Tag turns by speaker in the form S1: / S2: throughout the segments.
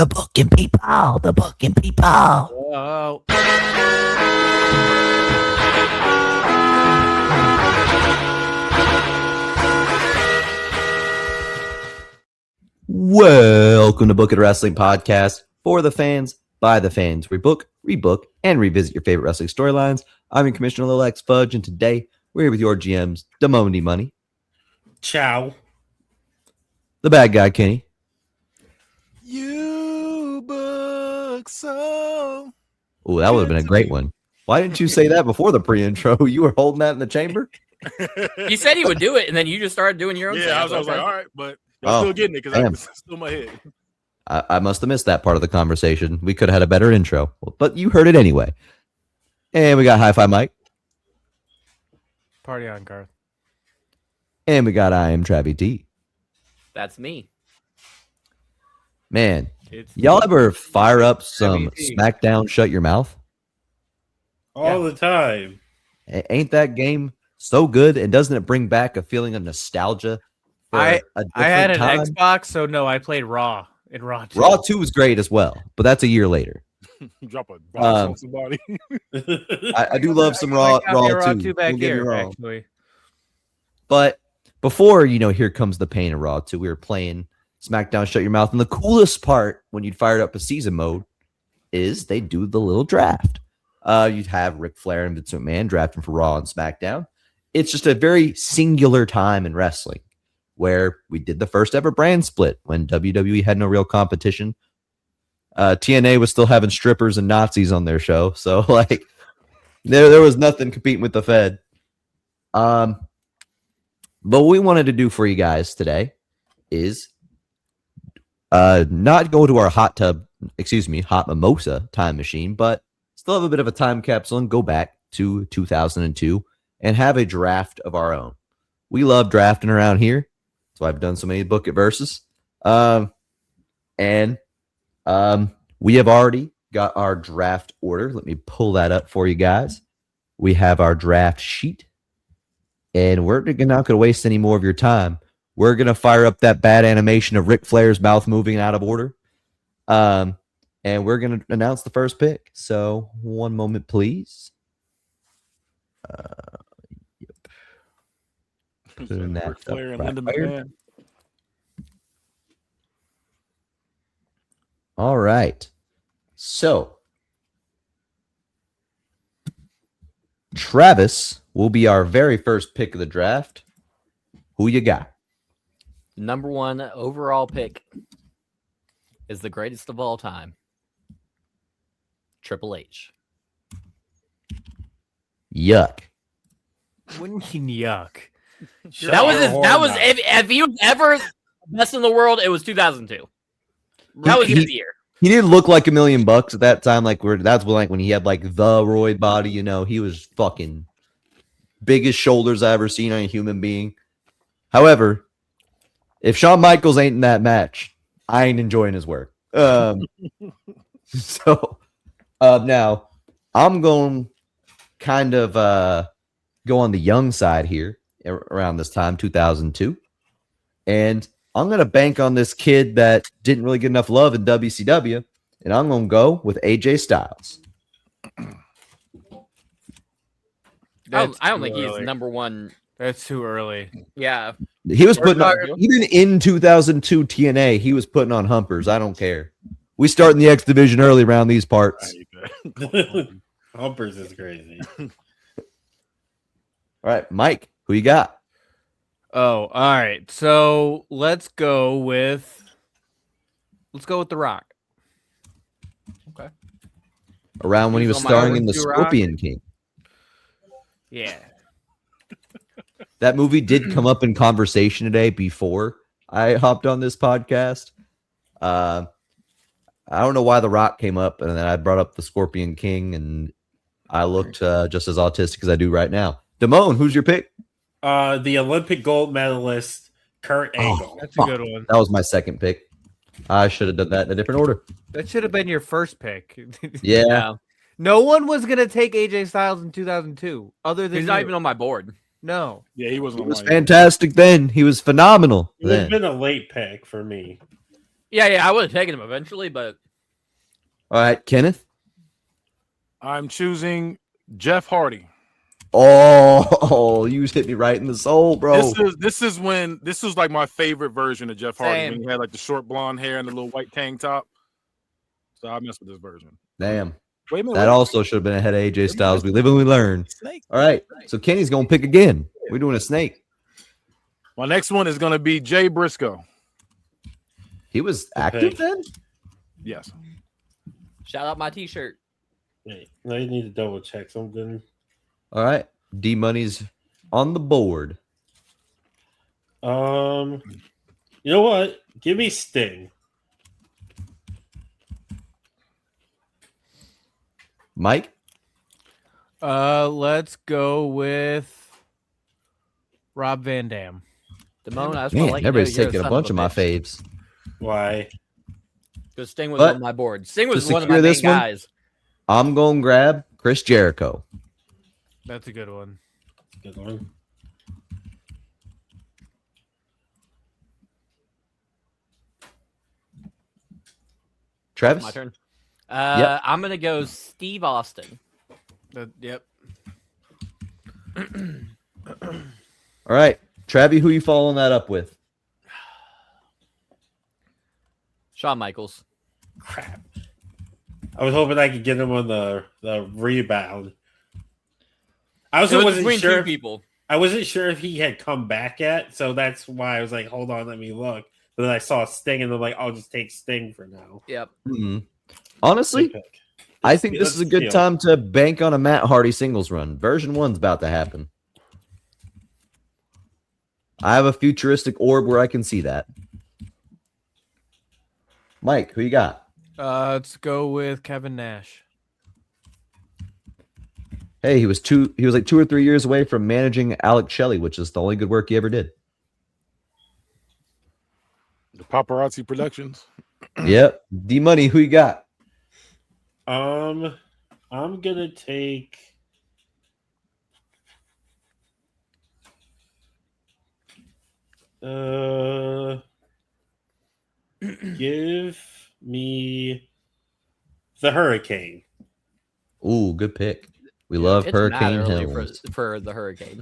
S1: The booking people. The booking people.
S2: Whoa.
S1: Welcome to BookIt Wrestling Podcast for the fans, by the fans. We book, rebook, and revisit your favorite wrestling storylines. I'm your Commissioner Lil X Fudge, and today we're here with your GMs, Damone D Money.
S3: Ciao.
S1: The bad guy, Kenny.
S4: You book so.
S1: Oh, that would have been a great one. Why didn't you say that before the pre-intro? You were holding that in the chamber?
S2: He said he would do it, and then you just started doing your own thing.
S4: Yeah, I was like, all right, but I'm still getting it because it's still in my head.
S1: I must have missed that part of the conversation. We could have had a better intro, but you heard it anyway. And we got Hi-Fi Mike.
S5: Party on, Garth.
S1: And we got I Am Travie T.
S2: That's me.
S1: Man, y'all ever fire up some
S5: Travie T.
S1: SmackDown Shut Your Mouth?
S3: All the time.
S1: Ain't that game so good? And doesn't it bring back a feeling of nostalgia?
S5: I had an
S1: time?
S5: Xbox, so no, I played Raw in Raw 2.
S1: Raw 2 was great as well, but that's a year later.
S4: Drop a box on somebody.
S1: I do love some Raw 2.
S5: Back
S1: Don't get me
S5: here,
S1: wrong.
S5: actually.
S1: But before, Here Comes the Pain of Raw 2, we were playing SmackDown Shut Your Mouth. And the coolest part when you'd fired up a season mode is they do the little draft. You'd have Ric Flair and Vince McMahon drafting for Raw and SmackDown. It's just a very singular time in wrestling where we did the first ever brand split when WWE had no real competition. TNA was still having strippers and Nazis on their show. So, there was nothing competing with the Fed. But what we wanted to do for you guys today is not go to our hot mimosa time machine, but still have a bit of a time capsule and go back to 2002 and have a draft of our own. We love drafting around here, so I've done so many Book It verses. And we have already got our draft order. Let me pull that up for you guys. We have our draft sheet. And we're not going to waste any more of your time. We're going to fire up that bad animation of Ric Flair's mouth moving out of order. And we're going to announce the first pick. So, one moment, please. Yep. Putting that
S4: Ric Flair and
S1: right
S4: Linda
S1: here.
S4: McMahon.
S1: All right. So, Travis will be our very first pick of the draft. Who you got?
S2: Number one overall pick is the greatest of all time, Triple H.
S1: Yuck.
S5: Wouldn't you yuck?
S2: That was if he was ever best in the world, it was 2002. That was his year.
S1: He didn't look like $1 million at that time. That's when he had the roid body. He was fucking biggest shoulders I ever seen on a human being. However, if Shawn Michaels ain't in that match, I ain't enjoying his work. Now I'm going kind of go on the young side here around this time, 2002, and I'm going to bank on this kid that didn't really get enough love in WCW, and I'm going to go with AJ Styles.
S2: I don't think he's number one.
S5: That's too early.
S2: Yeah.
S1: He was putting on, even in 2002 TNA, he was putting on humpers. I don't care. We start in the X division early around these parts.
S3: Humpers is crazy.
S1: All right, Mike, who you got?
S5: Oh, all right. So let's go with The Rock.
S2: Okay.
S1: Around when he was
S2: on my
S1: starring
S2: own,
S1: in The
S5: The Rock?
S1: Scorpion King.
S5: Yeah.
S1: That movie did come up in conversation today before I hopped on this podcast. I don't know why The Rock came up, and then I brought up The Scorpion King, and I looked just as autistic as I do right now. Damone, who's your pick?
S3: The Olympic gold medalist, Kurt Angle.
S5: That's a good one.
S1: That was my second pick. I should have done that in a different order.
S5: That should have been your first pick.
S1: Yeah.
S5: No one was going to take AJ Styles in 2002 other than
S2: He's not even on my board.
S5: No.
S4: Yeah, he wasn't.
S1: He was fantastic then. He was phenomenal
S3: It would have
S1: then.
S3: been a late pick for me.
S2: Yeah, I would have taken him eventually, but
S1: All right, Kenneth.
S4: I'm choosing Jeff Hardy.
S1: Oh, you hit me right in the soul, bro.
S4: This is like my favorite version of Jeff Hardy
S2: Same.
S4: when he had like the short blonde hair and the little white tank top. So I mess with this version.
S1: Damn.
S4: Wait a minute.
S1: That also should have been ahead of AJ Styles. We live and we learn.
S4: Snake.
S1: All right. So Kenny's going to pick again. We're doing a snake.
S4: My next one is going to be Jay Briscoe.
S1: He was active then?
S4: Yes.
S2: shout out my T-shirt.
S3: Wait, I need to double check something.
S1: All right. D Money's on the board.
S3: You know what? Give me Sting.
S1: Mike?
S5: Let's go with Rob Van Dam.
S2: Damone, I just want
S1: Man,
S2: to let you know
S1: everybody's
S2: you're
S1: taking a
S2: son
S1: bunch of my
S2: bitch.
S1: faves.
S3: Why?
S2: Because Sting was
S1: But
S2: on my board. Sting was
S1: to
S2: one of my
S1: secure
S2: main
S1: this one,
S2: guys.
S1: I'm going to grab Chris Jericho.
S5: That's a good one.
S3: Good one.
S1: Travis?
S2: My turn.
S1: Yep.
S2: I'm gonna go Steve Austin.
S5: Yep.
S1: All right. Travi, who you following that up with?
S2: Shawn Michaels.
S3: Crap. I was hoping I could get him on the rebound. I
S2: It
S3: also
S2: was
S3: wasn't
S2: between
S3: sure.
S2: two people.
S3: I wasn't sure if he had come back yet, so that's why I was like, "Hold on, let me look." But then I saw Sting, and I'm like, "I'll just take Sting for now."
S2: Yep.
S1: Honestly,
S3: Good pick.
S1: I think this is a good
S3: Let's
S1: time to bank on a Matt Hardy singles run. Version 1's about to happen. I have a futuristic orb where I can see that. Mike, who you got?
S5: Let's go with Kevin Nash.
S1: Hey, he was like 2 or 3 years away from managing Alex Shelley, which is the only good work he ever did.
S4: The Paparazzi Productions.
S1: Yep. D Money, who you got?
S3: I'm gonna take. Give me the Hurricane.
S1: Ooh, good pick. We love
S2: It's mad
S1: Hurricane
S2: early
S1: Hills.
S2: for the Hurricane.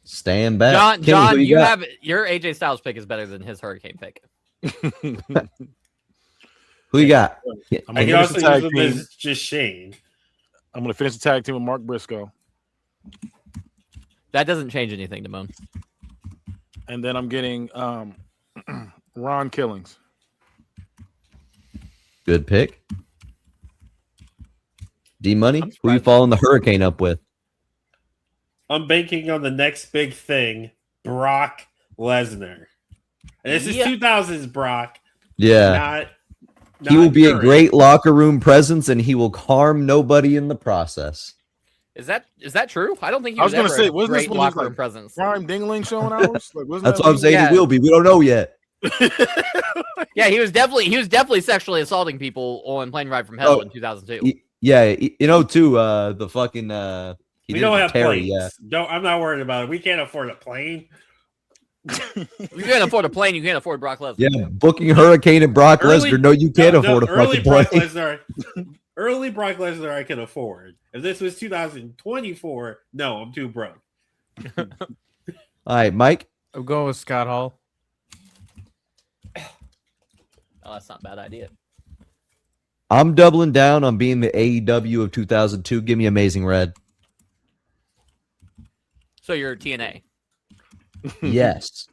S1: Stand back.
S2: John,
S1: Kenny,
S2: John,
S1: who
S2: you
S1: got?
S2: have your AJ Styles pick is better than his Hurricane pick.
S1: Who you got?
S4: I'm
S3: I
S4: gonna
S3: can
S4: finish
S3: also
S4: the
S3: use
S4: tag
S3: them
S4: team.
S3: as just Shane.
S4: I'm gonna finish the tag team with Mark Briscoe,
S2: That doesn't change anything, Damone.
S4: and then I'm getting Ron Killings.
S1: Good pick. D Money, who you following the Hurricane up with?
S3: I'm banking on the next big thing, Brock Lesnar. And this is 2000s Brock.
S1: Yeah.
S3: Not
S1: He will be
S3: current.
S1: a great locker room presence, and he will harm nobody in the process.
S2: Is that true? I don't think he
S4: I
S2: was,
S4: was gonna
S2: ever
S4: say,
S2: a
S4: wasn't this
S2: great
S4: when he was
S2: locker room
S4: like
S2: presence.
S4: Prime Dingling showing hours? Like, wasn't
S1: That's
S4: that
S1: what I'm
S4: when
S1: saying.
S2: Yeah.
S1: He will be. We don't know yet.
S2: Yeah, he was definitely sexually assaulting people on Plane Ride from Hell
S1: Oh,
S2: in 2002.
S1: Yeah, too. The fucking he
S3: We
S1: did it
S3: don't
S1: to
S3: have
S1: Terry.
S3: planes.
S1: Yeah,
S3: I'm not worried about it. We can't afford a plane.
S2: You can't afford a plane. You can't afford Brock Lesnar.
S1: yeah. Booking Hurricane and Brock Lesnar. No, you can't afford a
S3: early
S1: fucking
S3: Brock
S1: plane.
S3: Lesnar. Early Brock Lesnar, I can afford. If this was 2024, no, I'm too broke.
S1: All right, Mike.
S5: I'm going with Scott Hall.
S2: Oh, that's not a bad idea.
S1: I'm doubling down on being the AEW of 2002. Give me Amazing Red.
S2: So you're TNA.
S1: Yes.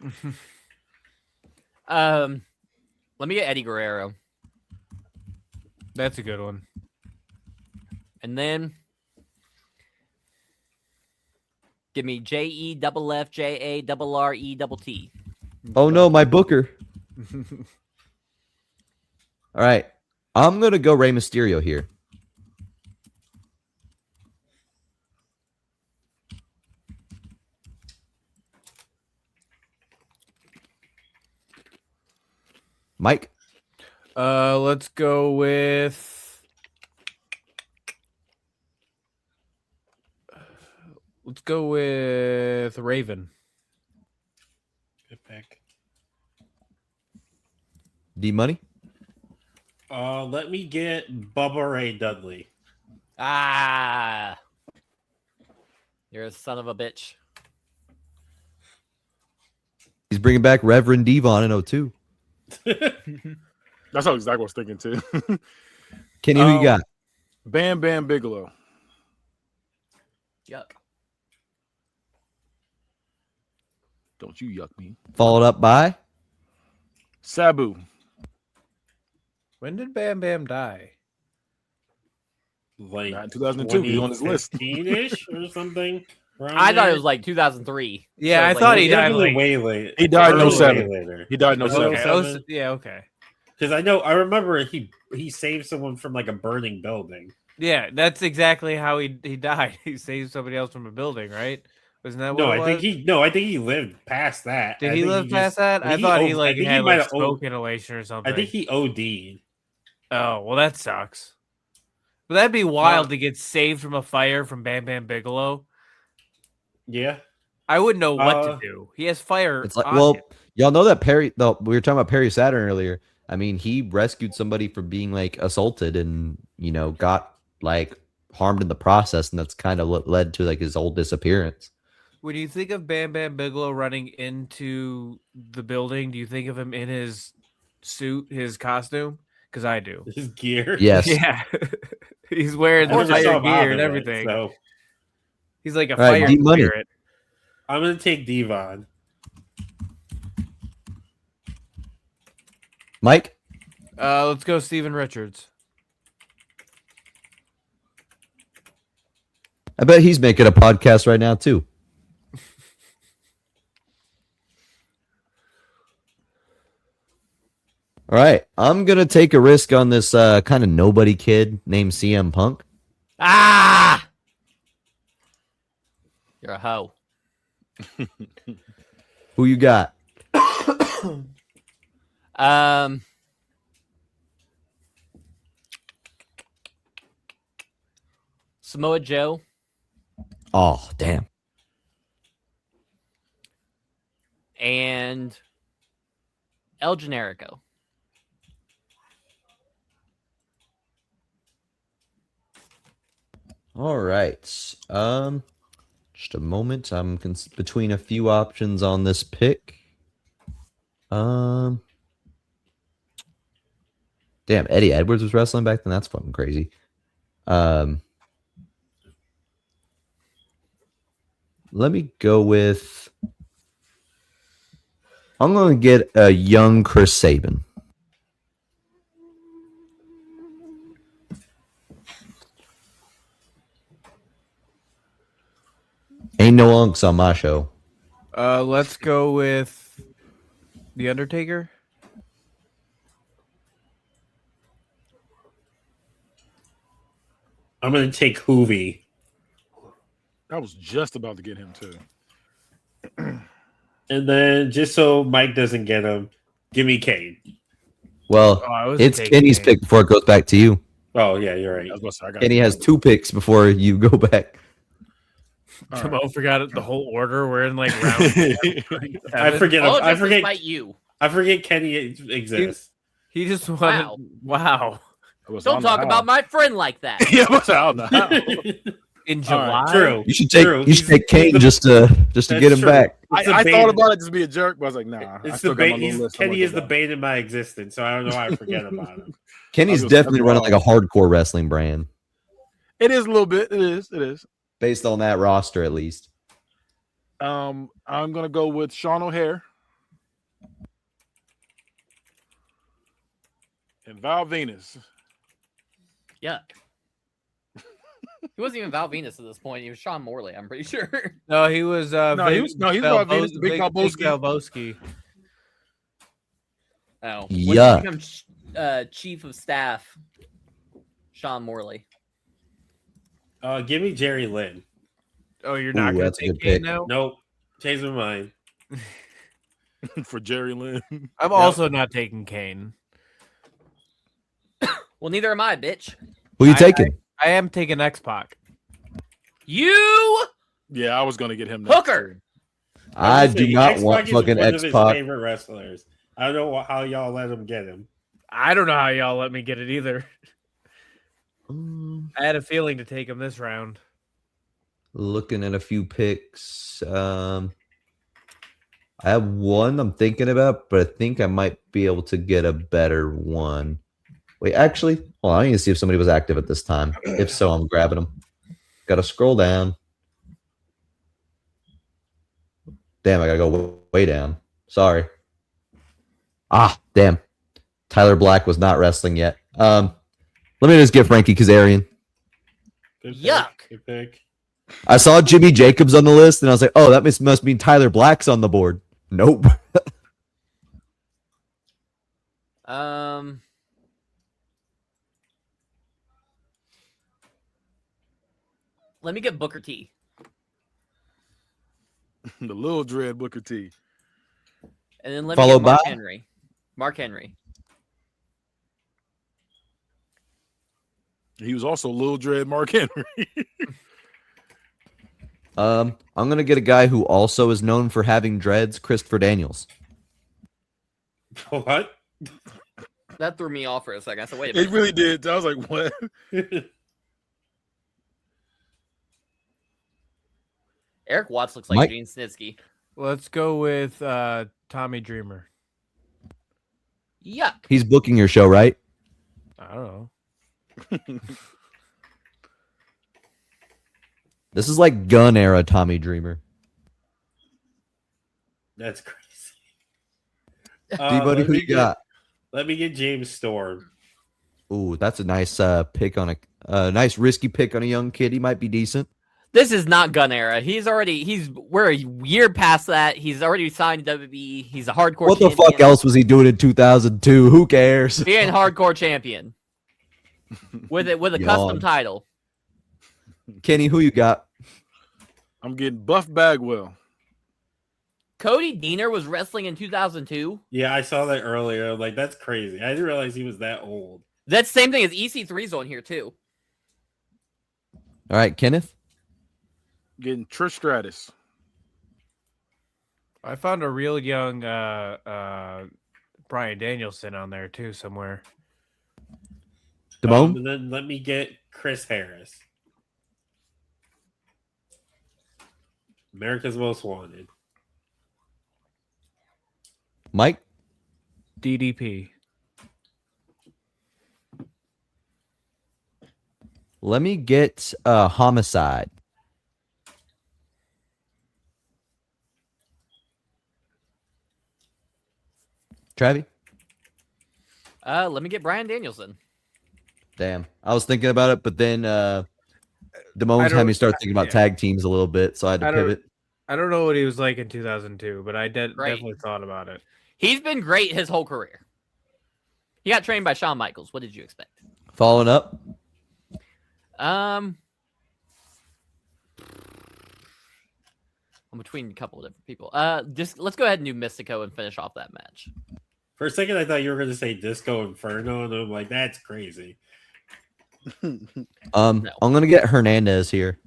S2: Let me get Eddie Guerrero,
S5: That's a good one.
S2: and then give me JEFFJARRET.
S1: Oh no, my Booker. All right, I'm gonna go Rey Mysterio here. Mike.
S5: Let's go with. Let's go with Raven.
S3: Good pick.
S1: D Money.
S3: Let me get Bubba Ray Dudley.
S2: Ah, you're a son of a bitch.
S1: He's bringing back Reverend Devon in 02.
S4: That's how exactly what I was thinking too.
S1: Kenny, who you got?
S4: Bam Bam Bigelow.
S2: Yuck.
S4: Don't you yuck me.
S1: Followed up by
S4: Sabu.
S5: When did Bam Bam die?
S3: Like
S4: Not in 2002. He's on his list.
S3: 2015-ish or something.
S2: I thought it was like 2003.
S5: Yeah,
S2: So
S5: I
S2: it's
S5: thought
S2: like,
S5: he died
S3: definitely
S5: like
S3: way late.
S4: He died in
S3: Definitely
S4: 07.
S3: way later.
S4: He died in 07.
S5: okay.
S3: 07.
S5: Yeah, okay.
S3: Because I remember he saved someone from like a burning building.
S5: Yeah, that's exactly how he died. He saved somebody else from a building, right? Wasn't that what
S3: No,
S5: it was?
S3: I think he lived past that.
S5: Did
S3: I
S5: he
S3: think
S5: live
S3: just-
S5: past that? I
S3: think
S5: thought he
S3: had
S5: had
S3: might
S5: like
S3: have
S5: smoke inhalation or something.
S3: I think he OD'd.
S5: Oh, well, that sucks. But that'd be wild to get saved from a fire from Bam Bam Bigelow.
S3: Yeah.
S5: I wouldn't know what to do. He has fire.
S1: It's like,
S5: on
S1: well,
S5: him.
S1: y'all know that Perry. Though we were talking about Perry Saturn earlier. I mean, he rescued somebody from being like assaulted, and got like harmed in the process, and that's kind of what led to like his whole disappearance.
S5: When you think of Bam Bam Bigelow running into the building, do you think of him in his suit, his costume? Because I do.
S3: His gear.
S1: Yes.
S5: Yeah, he's wearing
S3: I
S5: the
S3: never saw
S5: fire
S3: him out
S5: gear
S3: of
S5: and
S3: it,
S5: everything.
S3: so
S5: He's like a
S1: All right,
S5: fire
S1: D-Money.
S5: spirit.
S3: I'm gonna take Devon.
S1: Mike.
S5: Let's go, Steven Richards.
S1: I bet he's making a podcast right now too. All right, I'm gonna take a risk on this kind of nobody kid named CM Punk.
S2: Ah, you're a hoe.
S1: Who you got?
S2: Samoa Joe
S1: Oh, damn.
S2: and El Generico.
S1: All right. Just a moment. I'm between a few options on this pick. Damn, Eddie Edwards was wrestling back then. That's fucking crazy. Let me go with. I'm going to get a young Chris Sabin. Ain't no unks on my show.
S5: Let's go with The Undertaker.
S3: I'm gonna take Hoovy.
S4: I was just about to get him too.
S3: And then just so Mike doesn't get him, give me Kane.
S1: Well,
S5: I was
S1: it's
S5: taking
S1: Kenny's
S5: Kane.
S1: pick before it goes back to you.
S3: Oh yeah, you're right.
S4: I was about to say, I got
S1: Kenny has 2 picks before you go back.
S4: All
S5: Come
S4: right.
S5: on, forgot it. The whole order. We're in like round.
S3: I forget.
S2: Oh,
S3: I
S2: just
S3: forget.
S2: despite you.
S3: I forget Kenny exists.
S5: He just wanted. Wow.
S4: I was
S2: Don't
S4: on the
S2: talk
S4: how.
S2: about my friend like that.
S4: Yeah, I was on the how.
S5: In
S4: All right,
S5: July.
S3: True.
S1: You should take
S3: True.
S1: Kane just to
S3: That's
S1: get him
S3: true.
S1: back.
S3: It's the
S4: I
S3: bait-
S4: thought about it just be a jerk, but I was like, nah. I
S3: It's
S4: still
S3: the
S4: got my
S3: bait.
S4: little list. I'm
S3: Kenny
S4: gonna
S3: is the
S4: go
S3: bait in my existence, so I don't know why I forget about him.
S1: Kenny's
S4: I'll go-
S1: definitely
S4: that's
S1: running
S4: wild.
S1: like a hardcore wrestling brand
S4: It is a little bit. It is. It is.
S1: based on that roster, at least.
S4: I'm gonna go with Sean O'Hare and Val Venus.
S2: Yuck. He wasn't even Val Venus at this point. He was Sean Morley, I'm pretty sure.
S5: No, he was.
S4: He's Val Venus, the Big Balboski.
S5: Balboski.
S2: Oh. When
S1: Yuck.
S2: did he become chief of staff? Sean Morley.
S3: Give me Jerry Lynn.
S5: Oh, you're not
S1: Ooh,
S5: going
S1: that's
S5: to
S1: a
S5: take
S1: good
S5: Kane
S1: pick.
S5: now?
S3: Nope. Change my mind.
S4: For Jerry Lynn.
S5: I'm also not taking Kane.
S2: Well, neither am I, bitch.
S1: Who you
S5: I-
S1: taking?
S5: I am taking X-Pac.
S2: You
S4: Yeah, I was gonna get him. Next
S2: hooker.
S4: too.
S1: I
S3: was gonna
S1: do
S3: say,
S1: not
S3: X-Pac
S1: want
S3: is
S1: fucking
S3: one of his
S1: X-Pac.
S3: favorite wrestlers. I don't know how y'all let him get him.
S5: I don't know how y'all let me get it either.
S1: Um,
S5: I had a feeling to take him this round.
S1: looking at a few picks. I have one I'm thinking about, but I think I might be able to get a better one. Wait, actually, hold on. I need to see if somebody was active at this time. If so, I'm grabbing them. Got to scroll down. Damn, I gotta go way down. Sorry. Ah, damn. Tyler Black was not wrestling yet. Let me just get Frankie Kazarian.
S3: Good pick.
S2: Yuck.
S3: Good pick.
S1: I saw Jimmy Jacobs on the list, and I was like, oh, that must mean Tyler Black's on the board. Nope.
S2: Let me get Booker T.
S4: The Little Dread Booker T.
S2: And then let me
S1: Followed
S2: get Mark
S1: by?
S2: Henry. Mark Henry.
S4: He was also Little Dread Mark Henry.
S1: I'm gonna get a guy who also is known for having dreads, Christopher Daniels.
S3: What?
S2: That threw me off for a second. I said, wait a
S4: It
S2: minute.
S4: really did. I was like, what?
S2: Eric Watts looks like
S1: Mike?
S2: Gene Snitsky.
S5: Let's go with Tommy Dreamer.
S2: Yuck.
S1: He's booking your show, right?
S5: I don't know.
S1: This is like gun era Tommy Dreamer.
S3: That's crazy.
S1: D-Buddy, who you got?
S3: Let me get James Storm.
S1: Ooh, that's a nice pick on a nice risky pick on a young kid. He might be decent.
S2: This is not gun era. We're a year past that. He's already signed WWE. He's a hardcore
S1: What the
S2: champion.
S1: fuck else was he doing in 2002? Who cares?
S2: Being hardcore champion. With a custom
S1: Yawn.
S2: title.
S1: Kenny, who you got?
S4: I'm getting Buff Bagwell.
S2: Cody Deaner was wrestling in 2002.
S3: Yeah, I saw that earlier. Like, that's crazy. I didn't realize he was that old.
S2: That's the same thing as EC3's on here too.
S1: All right, Kenneth.
S4: Getting Trish Stratus.
S5: I found a real young Brian Danielson on there too somewhere.
S1: Damone.
S3: And then let me get Chris Harris. America's Most Wanted.
S1: Mike.
S5: DDP.
S1: Let me get Homicide. Travi.
S2: Let me get Brian Danielson.
S1: Damn, I was thinking about it, but then Damone's had me start thinking about tag teams a little bit, so I had to pivot.
S5: I don't know what he was like in 2002, but I definitely thought about it.
S2: He's been great his whole career. He got trained by Shawn Michaels. What did you expect?
S1: Following up.
S2: I'm between a couple of different people. Just let's go ahead and do Mystico and finish off that match.
S3: For a second, I thought you were going to say Disco Inferno, and I'm like, that's crazy.
S1: I'm gonna get Hernandez here.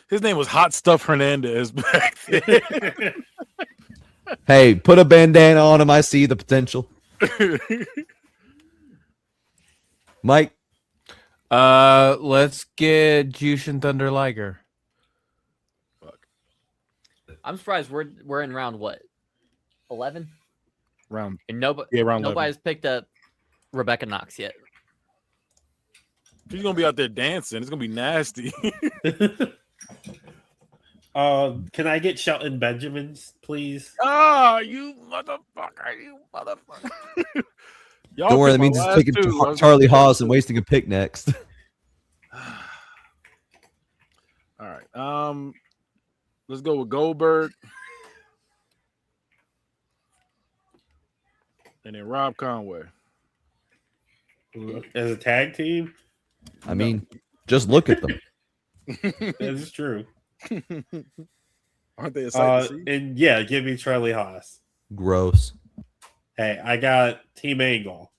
S4: His name was Hot Stuff Hernandez back then.
S1: Hey, put a bandana on him. I see the potential. Mike.
S5: Let's get Jushin Thunder Liger.
S2: I'm surprised we're in round what? 11?
S4: Round
S2: And
S4: round 11.
S2: nobody's picked up Rebecca Knox yet.
S4: She's gonna be out there dancing. It's gonna be nasty.
S3: Can I get Shelton Benjamins, please?
S4: You motherfucker! You motherfucker! Y'all
S1: Don't worry, that
S4: picked my
S1: means he's
S4: last
S1: picking
S4: two.
S1: Charlie Haas and wasting a pick next.
S4: All right. Let's go with Goldberg. And then Rob Conway.
S3: As a tag team?
S1: I mean, just look at them.
S3: That's true.
S4: Aren't they a sight to see?
S3: And yeah, give me Charlie Haas.
S1: Gross.
S3: Hey, I got Team Angle.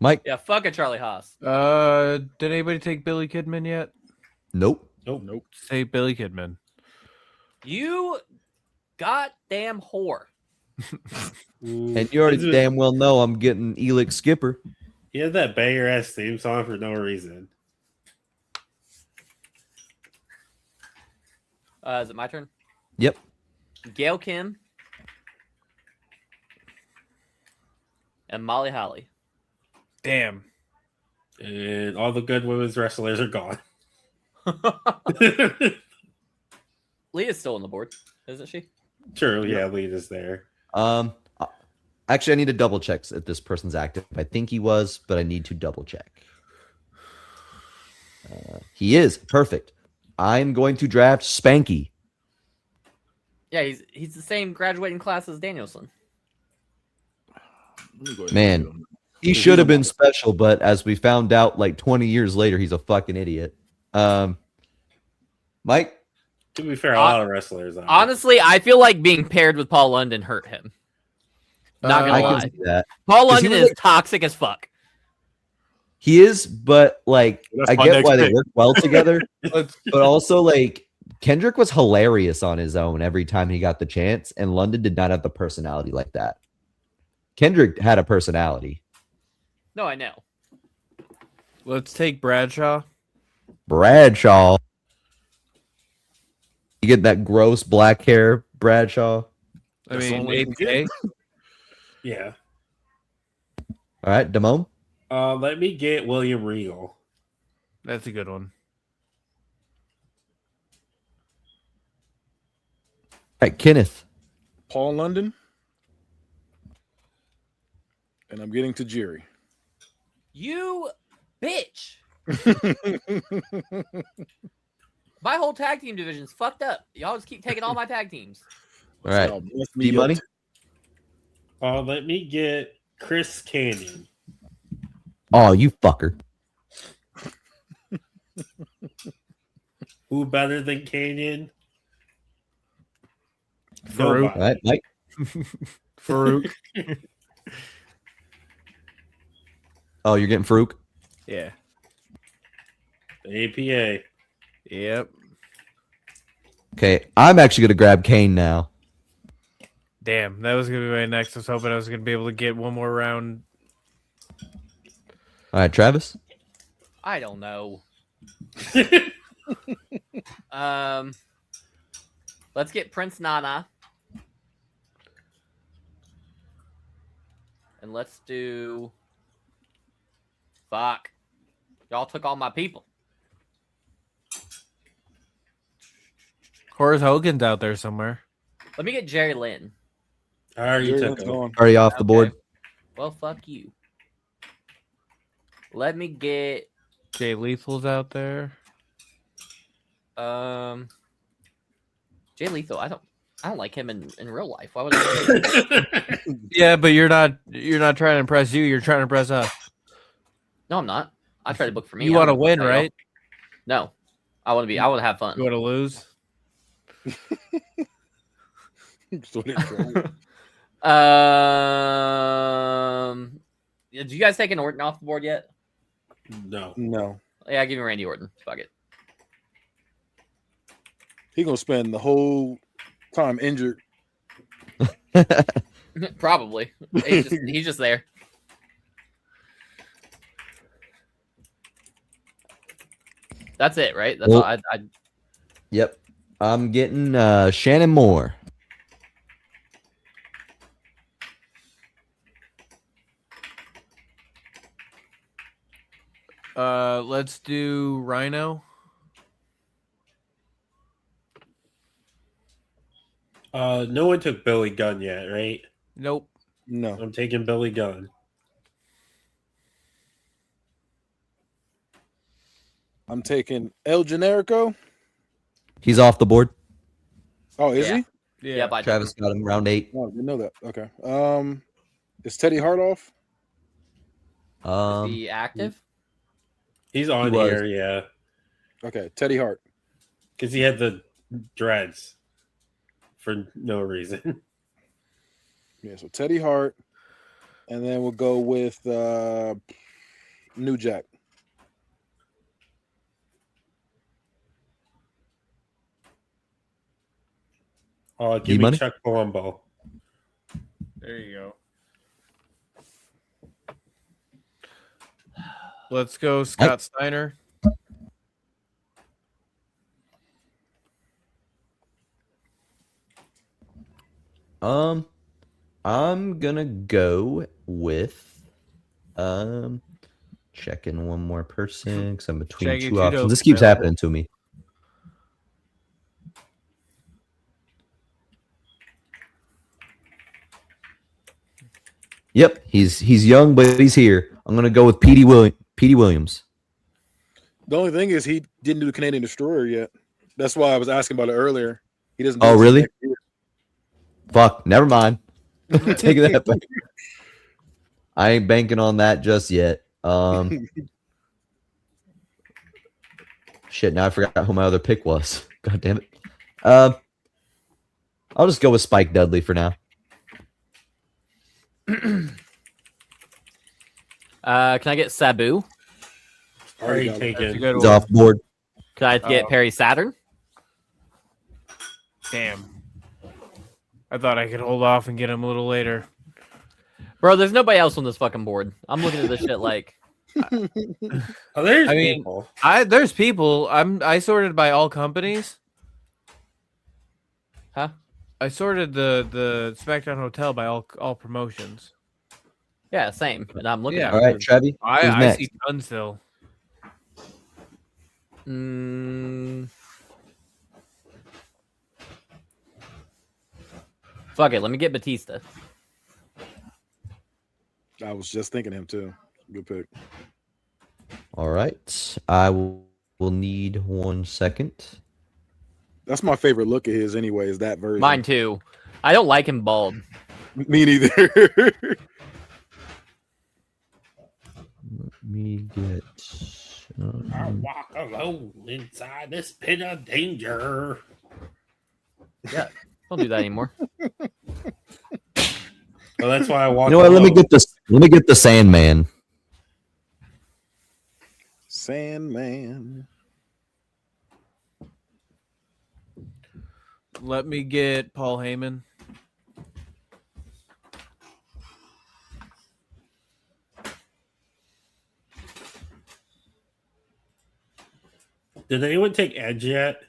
S1: Mike.
S2: Yeah, fuck it, Charlie Haas.
S5: Did anybody take Billy Kidman yet?
S1: Nope.
S3: Nope.
S5: Say Billy Kidman.
S2: You goddamn whore.
S1: And you already damn well know I'm getting Elix Skipper.
S3: He had that banger ass theme song for no reason.
S2: Is it my turn?
S1: Yep.
S2: Gail Kim and Molly Holly.
S5: Damn.
S3: And all the good women's wrestlers are gone.
S2: Leah's still on the board, isn't she?
S3: True, yeah, lead is there.
S1: Actually, I need to double check if this person's active. I think he was, but I need to double check. He is perfect. I'm going to draft Spanky.
S2: Yeah, he's the same graduating class as Danielson.
S1: Man, he should have been special, but as we found out like 20 years later, he's a fucking idiot. Mike?
S3: To be fair, a lot of wrestlers are.
S2: Honestly, I feel like being paired with Paul London hurt him. Not gonna
S1: I
S2: lie.
S1: can see that.
S2: Paul London is toxic as fuck.
S1: He is, but like
S4: That's
S1: I
S4: my
S1: get
S4: next
S1: why they
S4: pick.
S1: work well together. But also like Kendrick was hilarious on his own every time he got the chance, and London did not have the personality like that. Kendrick had a personality.
S2: No, I know.
S5: Let's take Bradshaw.
S1: Bradshaw. You get that gross black hair, Bradshaw.
S5: I
S4: That's
S5: mean,
S4: only
S5: APA.
S3: Yeah.
S1: All right, Damone.
S3: Let me get William Regal.
S5: That's a good one.
S1: All right, Kenneth.
S4: Paul London. And I'm getting to Jerry.
S2: You bitch. My whole tag team division's fucked up. Y'all just keep taking all my tag teams.
S1: All right,
S4: Y'all messed me
S1: D
S4: up.
S1: Money.
S3: Let me get Chris Canyon.
S1: Oh, you fucker.
S3: Who better than Canyon?
S5: Farouk.
S1: All right, Mike.
S5: Farouk.
S1: Oh, you're getting Farouk.
S5: Yeah.
S3: APA.
S5: Yep.
S1: Okay, I'm actually gonna grab Kane now.
S5: Damn, that was gonna be my next. I was hoping I was gonna be able to get one more round.
S1: All right, Travis.
S2: I don't know. Let's get Prince Nana. And let's do fuck. Y'all took all my people.
S5: Horace Hogan's out there somewhere.
S2: Let me get Jerry Lynn.
S3: I already
S4: Jerry
S3: took
S4: Lynn's
S3: him.
S4: gone.
S1: Already off the board.
S2: Okay. Well, fuck you. Let me get
S5: Jay Lethal's out there.
S2: Jay Lethal. I don't like him in real life. Why would I?
S5: Yeah, but you're not trying to impress you. You're trying to impress us.
S2: No, I'm not. I try to book for me.
S5: You
S2: I
S5: want to
S2: don't
S5: win,
S2: book for y'all.
S5: right?
S2: No, I want to have fun.
S5: You want to lose?
S4: So they troll.
S2: Did you guys take an Orton off the board yet?
S3: No.
S4: No.
S2: Yeah, give me Randy Orton. Fuck it.
S4: He gonna spend the whole time injured.
S2: Probably. He's just there. That's it, right? That's
S1: Well-
S2: all.
S1: Yep. I'm getting Shannon Moore.
S5: Let's do Rhino.
S3: No one took Billy Gunn yet, right?
S5: Nope.
S4: No.
S3: I'm taking Billy Gunn.
S4: I'm taking El Generico.
S1: He's off the board.
S4: Oh, is
S2: Yeah.
S4: he?
S2: Yeah, by
S1: Travis got him round 8.
S4: Oh, I didn't know that. Okay. Is Teddy Hart off?
S2: Is he active?
S3: He's on
S1: was.
S3: here, yeah.
S4: Okay, Teddy Hart.
S3: Because he had the dreads for no reason.
S4: Yeah, so Teddy Hart, and then we'll go with New Jack.
S3: Give me
S1: money?
S3: Chuck Palumbo.
S5: There you go. Let's go, Scott Steiner.
S1: I'm gonna go with checking one more person because I'm between
S5: Shaggy
S1: two options.
S5: Two
S1: This keeps
S5: Dope.
S1: happening to me. Yep, he's young, but he's here. I'm gonna go with Petey Williams.
S4: The only thing is he didn't do the Canadian Destroyer yet. That's why I was asking about it earlier. He doesn't. Do
S1: Oh,
S4: this
S1: really?
S4: next year.
S1: Fuck, never mind. Take that back. I ain't banking on that just yet. Shit, now I forgot who my other pick was. God damn it. I'll just go with Spike Dudley for now.
S2: Can I get Sabu?
S3: Already
S4: That's a
S3: taken.
S5: good
S1: He's
S5: one.
S1: off board.
S2: Can I get Perry Saturn?
S5: Damn. I thought I could hold off and get him a little later.
S2: Bro, there's nobody else on this fucking board. I'm looking at this shit like
S3: Oh, there's
S5: I mean,
S3: people.
S5: There's people. I sorted by all companies.
S2: Huh?
S5: I sorted the SmackDown Hotel by all promotions.
S2: yeah, same. And I'm looking
S5: Yeah.
S2: at
S1: All right, Trevi. Who's
S5: I
S1: next?
S5: see tons still.
S2: Fuck it, let me get Batista.
S4: I was just thinking him too. Good pick.
S1: All right. I will need 1 second.
S4: That's my favorite look of his anyway, is that version.
S2: Mine too. I don't like him bald.
S4: Me neither.
S1: Let me get.
S3: I walk alone inside this pit of danger.
S2: Yeah. Don't do that anymore.
S3: Well, that's why I walk.
S1: You know what? Let me
S3: alone.
S1: get this. Let me get the Sandman.
S4: Sandman.
S5: Let me get Paul Heyman.
S3: Did anyone take Edge yet?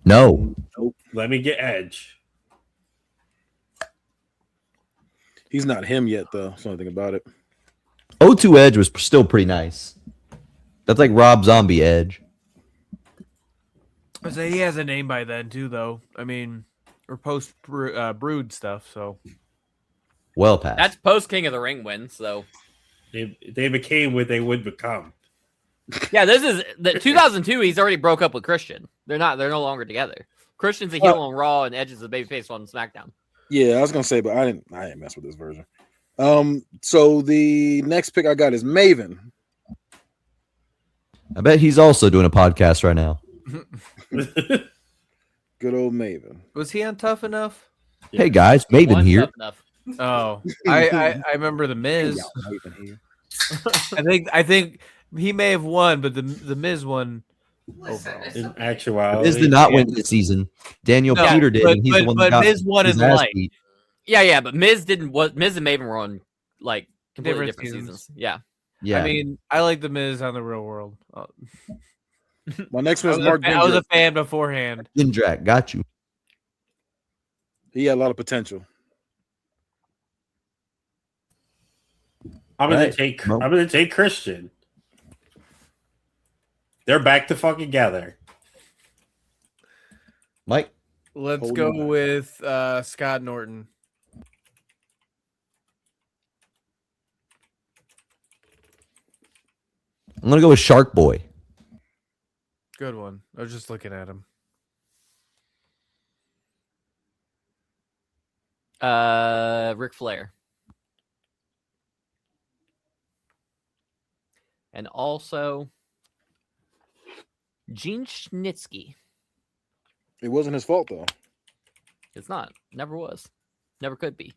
S1: No.
S3: Let me get Edge.
S4: He's not him yet, though. That's the only thing about it.
S1: O2 Edge was still pretty nice. That's like Rob Zombie Edge.
S5: I say he has a name by then too, though. I mean, or post Brood stuff. So
S1: Well past.
S2: That's post King of the Ring win, so
S3: They became what they would become.
S2: yeah, this is the 2002. He's already broke up with Christian. They're no longer together. Christian's a heel on Raw and Edge is a babyface on SmackDown.
S4: Yeah, I was gonna say, but I didn't mess with this version. So the next pick I got is Maven.
S1: I bet he's also doing a podcast right now.
S4: Good old Maven.
S5: was he on Tough Enough?
S1: Hey guys, Maven
S2: One,
S1: here.
S2: tough enough.
S5: Oh, I remember the Miz.
S4: Yeah, Maven here.
S5: I think he may have won, but the Miz won. Overall.
S3: In actuality,
S1: Miz did not win this season. Daniel
S5: No,
S1: Peter did,
S5: but-
S1: and he's the one that
S5: but
S1: got
S5: Miz won
S1: his
S5: in
S1: ass
S5: light.
S1: beat.
S2: Yeah, but Miz didn't. What Miz and Maven were on like completely
S5: Different
S2: different
S5: seasons.
S2: seasons. Yeah.
S1: Yeah,
S5: I mean, I like the Miz on the Real World.
S4: My next
S5: I
S4: one is
S5: was,
S4: Mark
S5: I was a
S4: Ginger.
S5: fan beforehand.
S1: Jindrak, got you.
S4: He had a lot of potential.
S3: I'm gonna
S1: Right.
S3: take.
S1: Well-
S3: I'm gonna take Christian. They're back to fucking together.
S1: Mike,
S5: Let's
S4: Holy
S5: go
S4: moly.
S5: with Scott Norton.
S1: I'm gonna go with Shark Boy.
S5: Good one. I was just looking at him.
S2: Ric Flair. And also Gene Schnitsky.
S4: It wasn't his fault though.
S2: It's not. Never was. Never could be.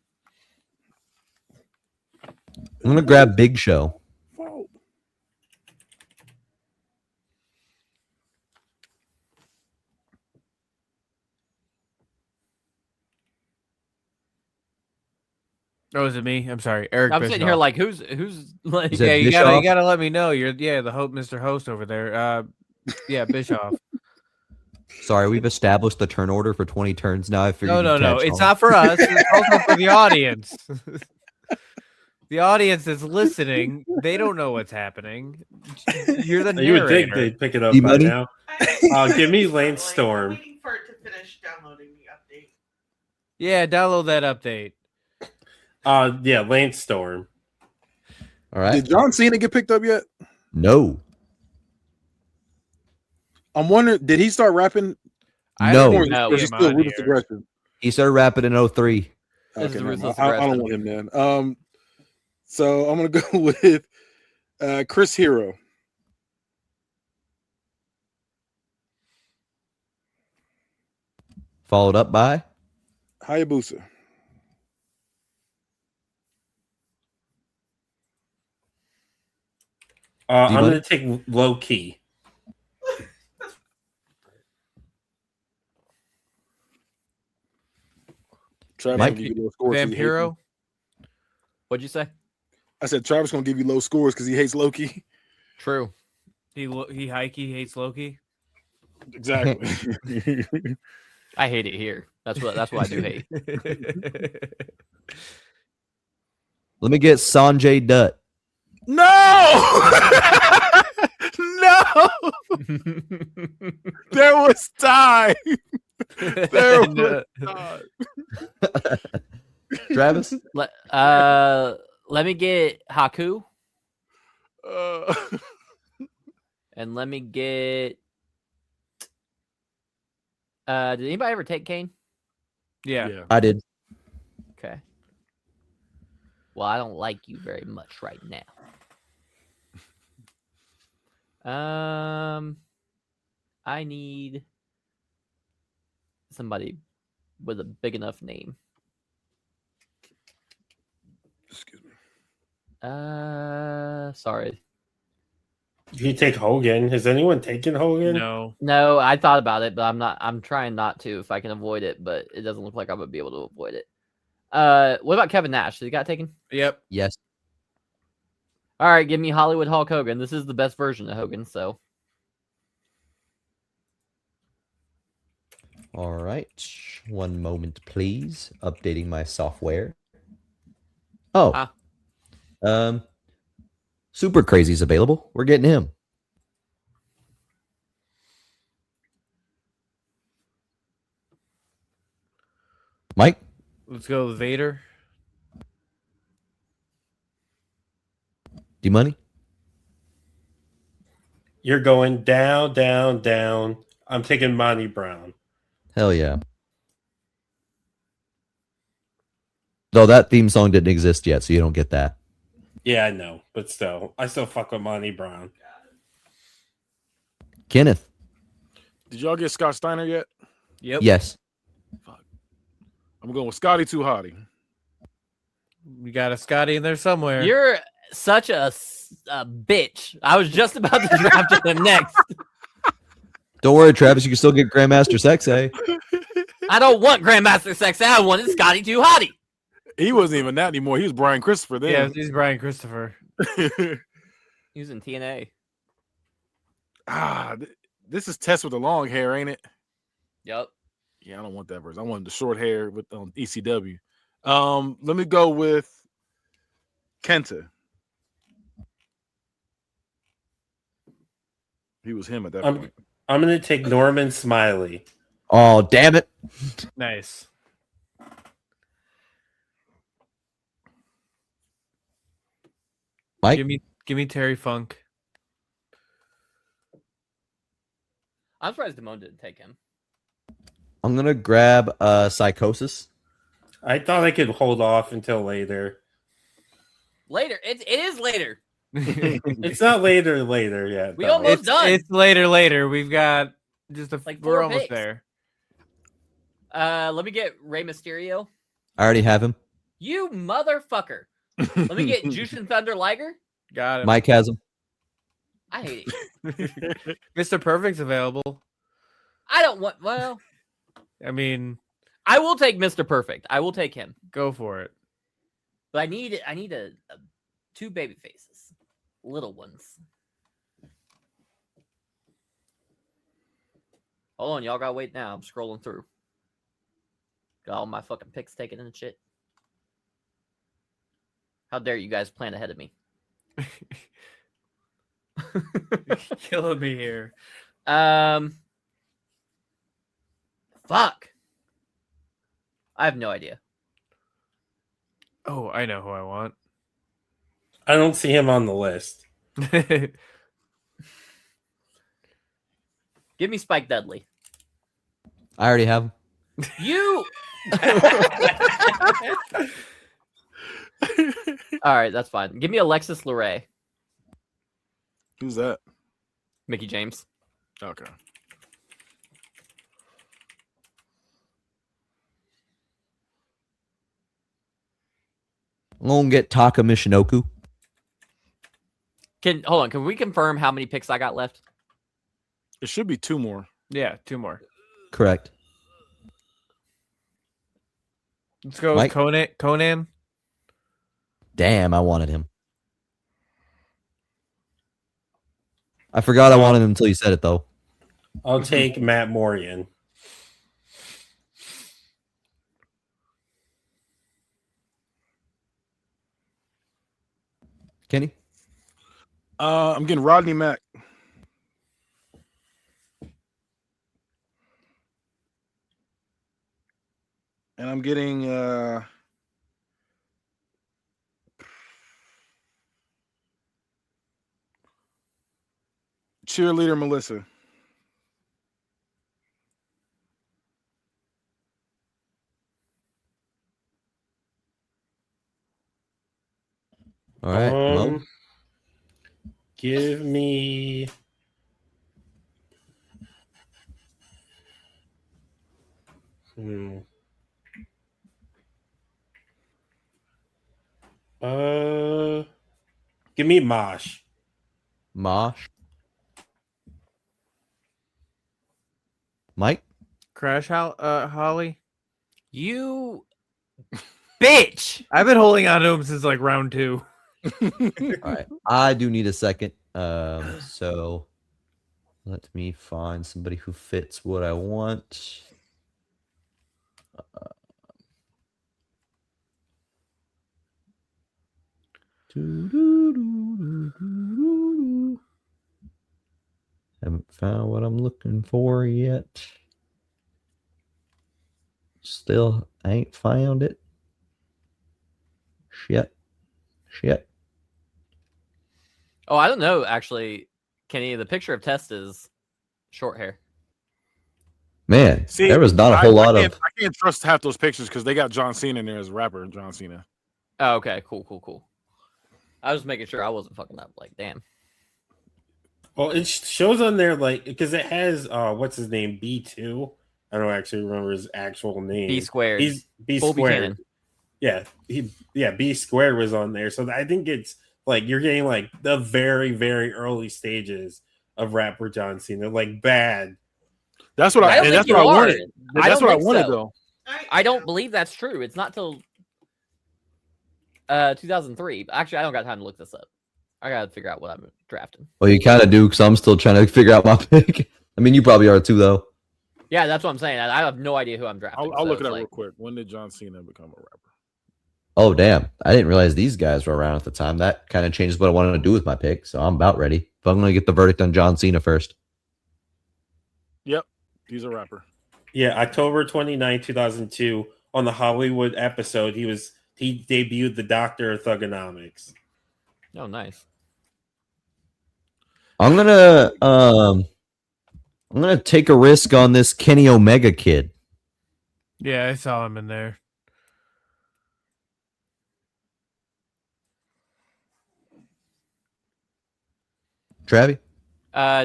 S1: I'm gonna grab Big Show.
S4: Fault.
S5: Oh, is it me? I'm sorry, Eric.
S2: I'm
S5: Bischoff.
S2: sitting here like, who's like,
S1: Is it
S5: Yeah, you
S1: Bischoff?
S5: gotta let me know. You're the Mr. Host over there. Yeah, Bischoff.
S1: Sorry, we've established the turn order for 20 turns now. I figured
S5: No,
S1: you'd catch
S5: it's
S1: on.
S5: not for us. It's also for the audience. The audience that's listening, they don't know what's happening. You're the
S3: You would think
S5: narrator.
S3: they'd pick it up
S1: D
S3: by
S1: Money?
S3: now. Give me Lane Storm.
S6: I'm waiting for it to finish downloading the update.
S5: Yeah, download that update.
S3: Yeah, Lane Storm.
S1: All right.
S4: Did John Cena get picked up yet?
S1: No.
S4: I'm wondering, did he start rapping?
S1: No.
S4: Or is
S2: No,
S4: he
S5: we
S4: still
S5: have
S4: ruthless
S5: here.
S4: aggression?
S1: He started rapping in 03.
S2: This is
S4: Okay, never mind.
S2: ruthless
S4: I don't
S2: aggression.
S4: want him then. So I'm gonna go with Chris Hero.
S1: Followed up by
S4: Hayabusa.
S3: I'm
S1: D-Money?
S3: going to take Low Key.
S4: Travis
S1: Mike?
S4: gonna give you low scores 'cause he hates him.
S5: Vampiro.
S2: What'd you say?
S4: I said Travis gonna give you low scores because he hates Loki.
S2: True.
S5: He Heike hates Loki.
S4: Exactly.
S2: I hate it here. That's what I do hate.
S1: let me get Sanjay Dutt.
S4: No, no, there was time. There was time.
S1: Travis?
S2: Let me get Haku, and let me get. Did anybody ever take Kane?
S5: Yeah.
S1: I did.
S2: Okay. Well, I don't like you very much right now. I need somebody with a big enough name.
S4: Excuse me.
S2: Sorry.
S3: You take Hogan. Has anyone taken Hogan?
S5: No.
S2: No, I thought about it, but I'm trying not to if I can avoid it, but it doesn't look like I'm gonna be able to avoid it. What about Kevin Nash? Did he got taken?
S5: Yep.
S1: Yes.
S2: All right, give me Hollywood Hulk Hogan. This is the best version of Hogan, so
S1: All right. One moment, please. Updating my software. Oh. Super Crazy's available. We're getting him. Mike?
S5: Let's go with Vader.
S1: D-Money?
S3: You're going down, down, down. I'm taking Monty Brown.
S1: Hell yeah. Though that theme song didn't exist yet, so you don't get that.
S3: Yeah, I know, but still, I still fuck with Monty Brown.
S1: Kenneth?
S4: Did y'all get Scott Steiner yet?
S5: Yep.
S1: Yes.
S4: I'm going with Scotty Too Hottie.
S5: We got a Scotty in there somewhere.
S2: you're such a bitch. I was just about to draft him next.
S1: Don't worry, Travis. You can still get Grandmaster Sex, eh?
S2: I don't want Grandmaster Sex. I wanted Scotty Too Hottie.
S4: He wasn't even that anymore. He was Brian Christopher then.
S5: Yeah, he's Brian Christopher.
S2: He was in TNA.
S4: This is Tess with the long hair, ain't it?
S2: Yep.
S4: Yeah, I don't want that version. I want the short hair with ECW. Let me go with Kenta. He was him at that point.
S3: I'm going to take Norman Smiley.
S1: Oh, damn it.
S5: Nice.
S1: Mike?
S5: Give me Terry Funk.
S2: I'm surprised Damone didn't take him.
S1: I'm going to grab Psychosis.
S3: I thought I could hold off until later.
S2: Later. It is later.
S3: It's not later yet.
S2: We
S3: though.
S2: almost done.
S5: It's later. We've got just
S2: Like
S5: we're
S2: 4
S5: almost
S2: picks.
S5: there.
S2: Let me get Rey Mysterio.
S1: I already have him.
S2: You motherfucker. Let me get Jushin Thunder Liger.
S5: Got it.
S1: Mike has him.
S2: I hate it.
S5: Mr. Perfect's available.
S2: I don't want. Well,
S5: I mean,
S2: I will take Mr. Perfect. I will take him.
S5: go for it.
S2: But I need a two baby faces, little ones. Hold on, y'all gotta wait now. I'm scrolling through. Got all my fucking picks taken and shit. How dare you guys plan ahead of me?
S5: Killing me here.
S2: Fuck. I have no idea.
S5: Oh, I know who I want.
S3: I don't see him on the list.
S2: Give me Spike Dudley.
S1: I already have him.
S2: You. All right, that's fine. Give me Alexis Luray.
S4: Who's that?
S2: Mickey James.
S4: Okay.
S1: I'm gonna get Taka Michinoku.
S2: Hold on. Can we confirm how many picks I got left?
S4: It should be 2 more.
S5: Yeah, 2 more.
S1: Correct.
S5: Let's go
S1: Mike?
S5: with Conan.
S1: Damn, I wanted him. I forgot I wanted him until you said it, though.
S3: I'll take Matt Morgan.
S1: Kenny?
S4: I'm getting Rodney Mack. And I'm getting cheerleader Melissa.
S1: All right. Mo?
S3: Give me. Give me Mosh.
S1: Mosh? Mike?
S5: Crash Holly.
S2: You bitch.
S5: I've been holding on to him since like round 2.
S1: All right. I do need a second. So let me find somebody who fits what I want. Haven't found what I'm looking for yet. Still ain't found it. Shit.
S2: Oh, I don't know. Actually, Kenny, the picture of Test is short hair.
S1: Man,
S4: See,
S1: there was not a whole lot of.
S4: I can't trust half those pictures because they got John Cena in there as a rapper. John Cena.
S2: Oh, okay, cool. I was making sure I wasn't fucking up. Like, damn.
S3: Well, it shows on there like because it has what's his name B2. I don't actually remember his actual name.
S2: B squared.
S3: He's B
S2: Full
S3: squared.
S2: Buchanan.
S3: Yeah, B squared was on there. So I think it's like you're getting like the very very early stages of rapper John Cena, like bad.
S4: That's what
S2: I don't
S4: and
S2: think
S4: that's
S2: you
S4: what I
S2: are.
S4: wanted.
S2: I
S4: That's
S2: don't
S4: what I
S2: think
S4: wanted
S2: so.
S4: though.
S2: I don't believe that's true. It's not till 2003. Actually, I don't got time to look this up. I gotta figure out what I'm drafting.
S1: Well, you kind of do because I'm still trying to figure out my pick. I mean, you probably are too, though.
S2: Yeah, that's what I'm saying. I have no idea who I'm drafting.
S4: I'll
S2: so
S4: look it
S2: it's
S4: up
S2: like,
S4: real quick. When did John Cena become a rapper?
S1: Oh, damn. I didn't realize these guys were around at the time. That kind of changes what I wanted to do with my pick. So I'm about ready. But I'm going to get the verdict on John Cena first.
S4: Yep, he's a rapper.
S3: Yeah, October 29, 2002, on the Hollywood episode, he debuted the Doctor of Thugonomics.
S2: Oh, nice.
S1: I'm gonna take a risk on this Kenny Omega kid.
S5: Yeah, I saw him in there.
S1: Travi?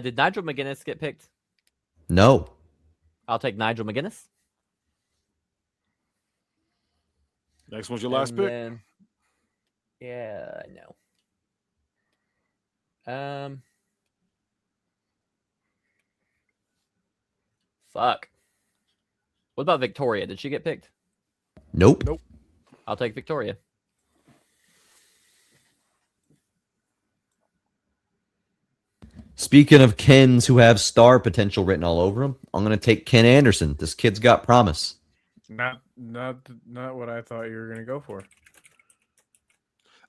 S2: Did Nigel McGuinness get picked?
S1: No.
S2: I'll take Nigel McGuinness.
S4: Next one's your last
S2: And
S4: pick.
S2: then- yeah, I know. Fuck. What about Victoria? Did she get picked?
S1: Nope.
S4: Nope.
S2: I'll take Victoria.
S1: Speaking of Kens who have star potential written all over them, I'm going to take Ken Anderson. This kid's got promise.
S5: Not what I thought you were gonna go for.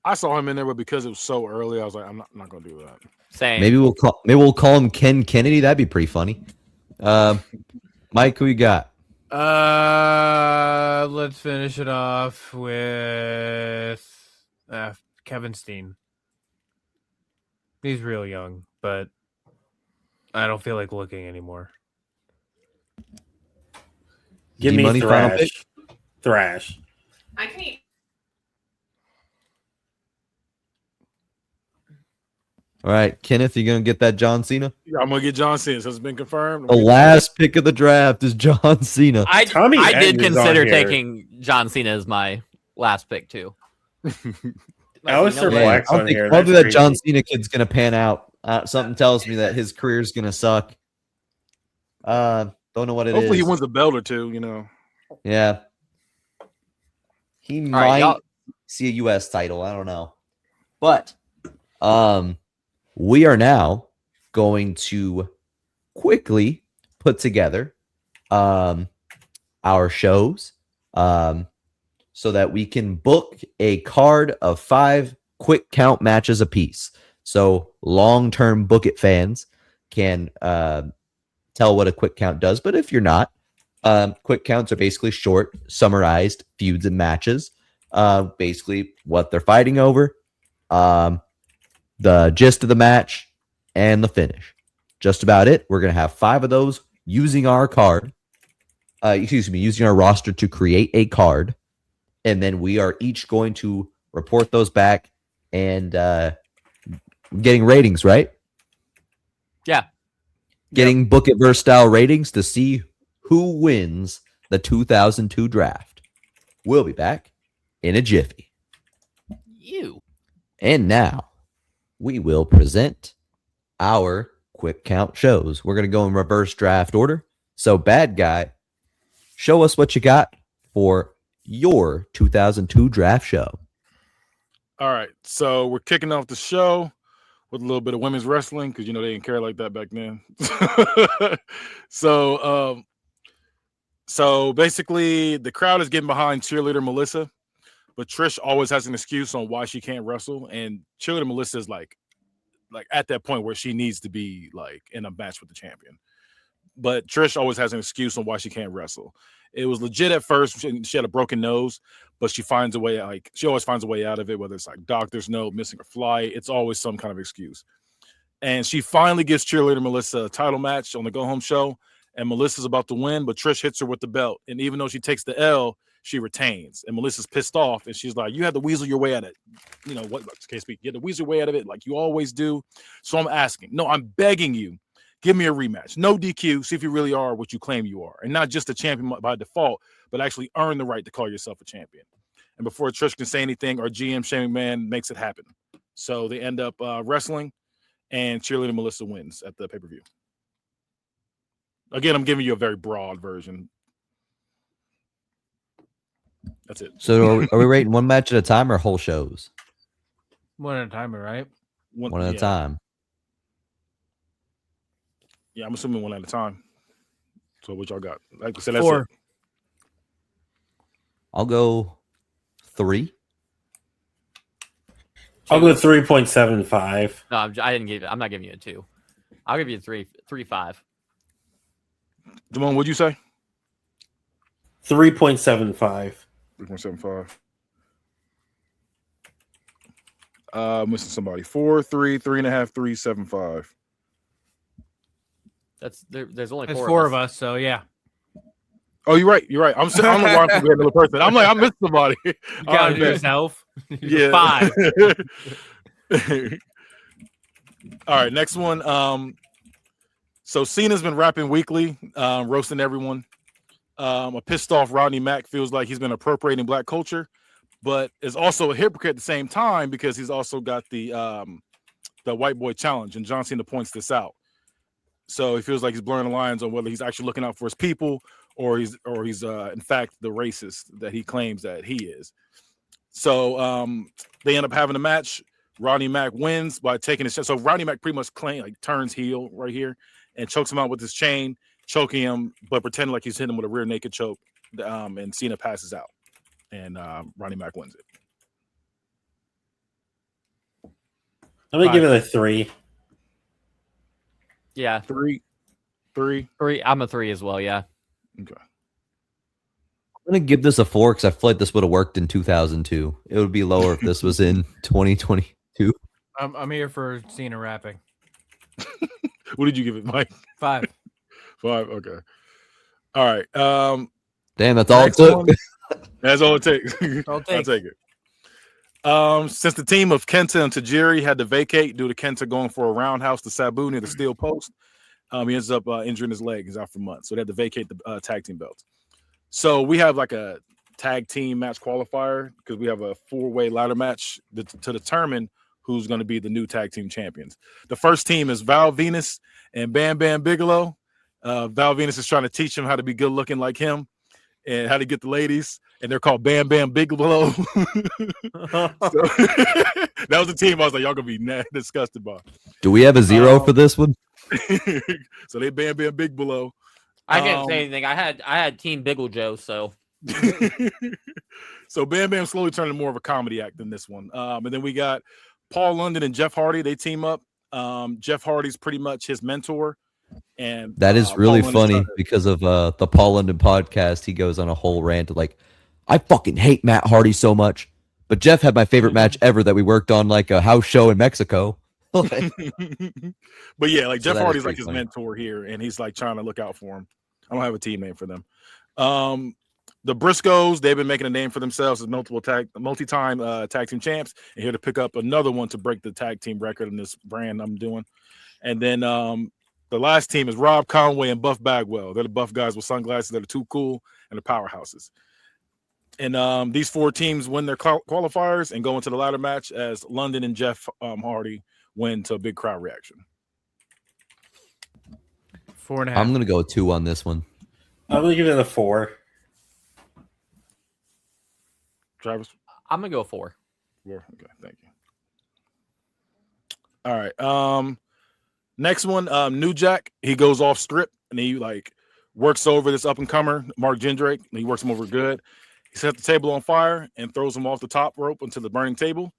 S4: I saw him in there, but because it was so early, I was like, I'm not going to do that.
S2: Same.
S1: Maybe we'll call him Ken Kennedy. That'd be pretty funny. Mike, who you got?
S5: Let's finish it off with Kevin Steen. He's real young, but I don't feel like looking anymore.
S3: Give me
S1: D-Money final pick?
S3: Thrash.
S6: I can eat.
S1: All right, Kenneth, you going to get that John Cena?
S4: Yeah, I'm going to get John Cena. So it's been confirmed.
S1: The last pick of the draft is John Cena.
S2: I
S3: Tommy
S2: did
S3: Edmonds
S2: consider
S3: on here.
S2: taking John Cena as my last pick too.
S3: Alistair
S2: You know what?
S3: Black's
S1: I
S3: on
S1: don't think
S3: here.
S1: that
S3: That's
S1: John
S3: crazy.
S1: Cena kid's going to pan out. Something tells me that his career's going to suck. Don't know what it is.
S4: Hopefully he wins a belt or two, you know.
S1: Yeah. He
S2: right,
S1: might
S2: y'all-
S1: see a U.S. title. I don't know. But we are now going to quickly put together our shows so that we can book a card of 5 quick count matches apiece. So long-term BookIt fans can tell what a quick count does. But if you're not, quick counts are basically short, summarized feuds and matches. Basically what they're fighting over, the gist of the match, and the finish. Just about it. We're going to have 5 of those using our card. Using our roster to create a card. And then we are each going to report those back and getting ratings, right?
S2: Yeah.
S1: Getting BookIt verse style ratings to see who wins the 2002 draft. We'll be back in a jiffy.
S2: You.
S1: And now we will present our quick count shows. We're going to go in reverse draft order. So, bad guy, show us what you got for your 2002 draft show.
S4: All right. So we're kicking off the show with a little bit of women's wrestling because, you know, they didn't care like that back then. So basically, the crowd is getting behind cheerleader Melissa, but Trish always has an excuse on why she can't wrestle. And cheerleader Melissa is like at that point where she needs to be like in a match with the champion. But Trish always has an excuse on why she can't wrestle. It was legit at first. She had a broken nose, but she finds a way. Like she always finds a way out of it. Whether it's like doctor's note, missing a flight, it's always some kind of excuse. And she finally gives cheerleader Melissa a title match on the Go Home show. And Melissa's about to win, but Trish hits her with the belt. And even though she takes the L, she retains. And Melissa's pissed off, and she's like, "You had to weasel your way out of it. You know what? Can't speak. You had to weasel your way out of it, like you always do. So I'm asking, no, I'm begging you." Give me a rematch. No DQ. See if you really are what you claim you are. And not just a champion by default, but actually earn the right to call yourself a champion. And before Trish can say anything, our GM, Shane McMahon, makes it happen. So they end up wrestling, and cheerleader Melissa wins at the pay-per-view. Again, I'm giving you a very broad version. That's it.
S1: So are we rating one match at a time or whole shows?
S5: One at a time, right?
S1: One at a time.
S4: Yeah, I'm assuming one at a time. So what y'all got? Like I said, that's
S5: 4.
S4: it.
S1: I'll go 3.
S3: I'll go 3.75.
S2: No, I didn't give it. I'm not giving you a 2. I'll give you a 3.5.
S4: Damone, what'd you say?
S3: 3.75.
S4: 3.75. Missing somebody. 4, 3, 3.5, 3.75.
S2: There's only
S5: There's
S2: 4
S5: of us, so yeah.
S4: Oh, you're right. You're right. I don't know why I'm forgetting another person. I'm like, I missed somebody.
S5: You
S4: All right,
S5: counted
S4: man.
S5: yourself.
S4: Yeah.
S5: 5.
S4: All right, next one. So Cena's been rapping weekly, roasting everyone. A pissed off Rodney Mack feels like he's been appropriating black culture, but is also a hypocrite at the same time because he's also got the white boy challenge, and John Cena points this out. So he feels like he's blurring the lines on whether he's actually looking out for his people or he's in fact the racist that he claims that he is. So they end up having a match. Rodney Mack wins by taking his. So Rodney Mack pretty much turns heel right here and chokes him out with his chain, choking him, but pretending like he's hitting him with a rear naked choke. And Cena passes out, and Rodney Mack wins it.
S3: I'm gonna give it a 3.
S2: Yeah,
S4: 3.
S2: 3. I'm a 3 as well. Yeah.
S4: Okay.
S1: I'm gonna give this a 4 because I feel like this would have worked in 2002. It would be lower if this was in 2022.
S5: I'm here for Cena rapping.
S4: What did you give it, Mike?
S5: 5.
S4: 5. Okay. All right.
S1: Damn, that's all it
S4: Next
S1: took.
S4: one. That's all it takes.
S5: I'll
S4: I'll take it. Since the team of Kenta and Tajiri had to vacate due to Kenta going for a roundhouse to Sabu near the steel post, he ends up injuring his leg. He's out for months, so they had to vacate the tag team belts. So we have like a tag team match qualifier because we have a 4-way ladder match to determine who's going to be the new tag team champions. The first team is Val Venus and Bam Bam Bigelow. Val Venus is trying to teach him how to be good looking like him and how to get the ladies, and they're called Bam Bam Bigelow. So, that was the team I was like, y'all gonna be disgusted by.
S1: Do we have a 0 for this one?
S4: So they Bam Bam Bigelow.
S2: I can't say anything. I had Team Biggle Joe, so
S4: So Bam Bam slowly turning more of a comedy act than this one. And then we got Paul London and Jeff Hardy. They team up. Jeff Hardy's pretty much his mentor. And
S1: That is really
S4: Paul London's
S1: funny because of the Paul London podcast. He goes on a whole rant of like, I fucking hate Matt Hardy so much. But Jeff had my favorite match ever that we worked on like a house show in Mexico.
S4: But yeah, like
S1: So
S4: Jeff
S1: that is
S4: Hardy's like
S1: pretty
S4: his
S1: funny.
S4: mentor here, and he's like trying to look out for him. I don't have a team name for them. The Briscoes, they've been making a name for themselves as multi-time tag team champs, and here to pick up another one to break the tag team record in this brand I'm doing. And then the last team is Rob Conway and Buff Bagwell. They're the buff guys with sunglasses that are too cool and the powerhouses. And these 4 teams win their qualifiers and go into the ladder match as London and Jeff Hardy win to a big crowd reaction.
S5: 4.5.
S1: I'm gonna go 2 on this one.
S3: I'm gonna give it a 4.
S4: Travis?
S2: I'm gonna go 4.
S4: 4. Okay, thank you. All right. Next one, New Jack. He goes off script and he like works over this up and comer, Mark Jendrake. And he works him over good. He sets the table on fire and throws him off the top rope into the burning table.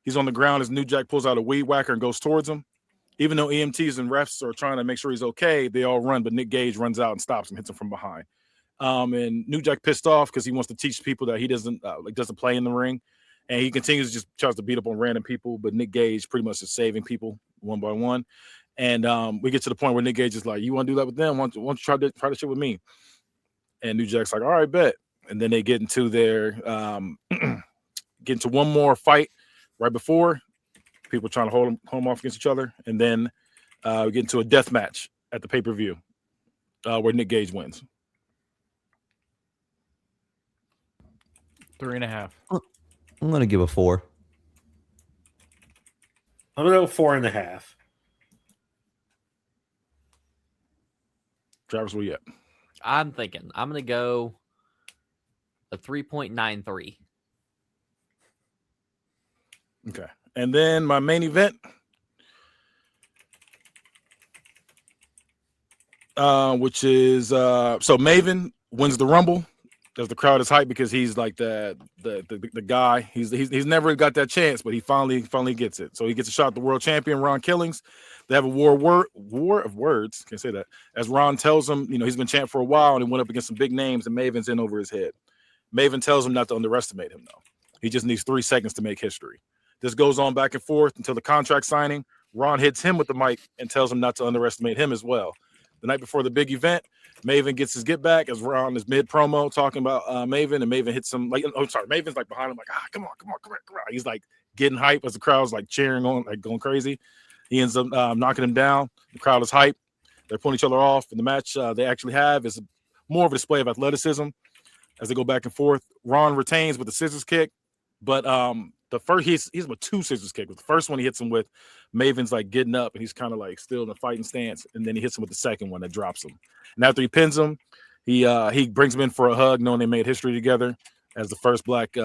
S4: He's on the ground as New Jack pulls out a weed whacker and goes towards him. Even though EMTs and refs are trying to make sure he's okay, they all run, but Nick Gage runs out and stops him, hits him from behind. And New Jack pissed off because he wants to teach people that he doesn't play in the ring, and he continues to just tries to beat up on random people. But Nick Gage pretty much is saving people one by one. And we get to the point where Nick Gage is like, "You want to do that with them? Why don't you try this shit with me?" And New Jack's like, "All right, bet." And then they get into their get into one more fight right before. People trying to hold them off against each other, and then we get into a death match at the pay-per-view where Nick Gage wins.
S5: 3.5.
S1: I'm gonna give a 4.
S3: I'm gonna go 4.5.
S4: Travis, where you at?
S2: I'm thinking I'm gonna go a 3.93.
S4: Okay. And then my main event, which is so Maven wins the Rumble as the crowd is hyped because he's like the guy. He's never got that chance, but he finally gets it. So he gets a shot at the world champion Ron Killings. They have a war of words. Can't say that. As Ron tells him, he's been champ for a while and he went up against some big names, and Maven's in over his head. Maven tells him not to underestimate him though. He just needs 3 seconds to make history. This goes on back and forth until the contract signing. Ron hits him with the mic and tells him not to underestimate him as well. The night before the big event, Maven gets his get back as Ron is mid promo talking about Maven, and Maven hits him Maven's like behind him like, come on. He's like getting hype as the crowd's like cheering on, like going crazy. He ends up knocking him down. The crowd is hype. They're pulling each other off. And the match they actually have is more of a display of athleticism as they go back and forth. Ron retains with the scissors kick, but the first he's with 2 scissors kick. With the first one he hits him with, Maven's like getting up and he's kind of like still in a fighting stance, and then he hits him with the second one that drops him. And after he pins him, he brings him in for a hug, knowing they made history together as the first black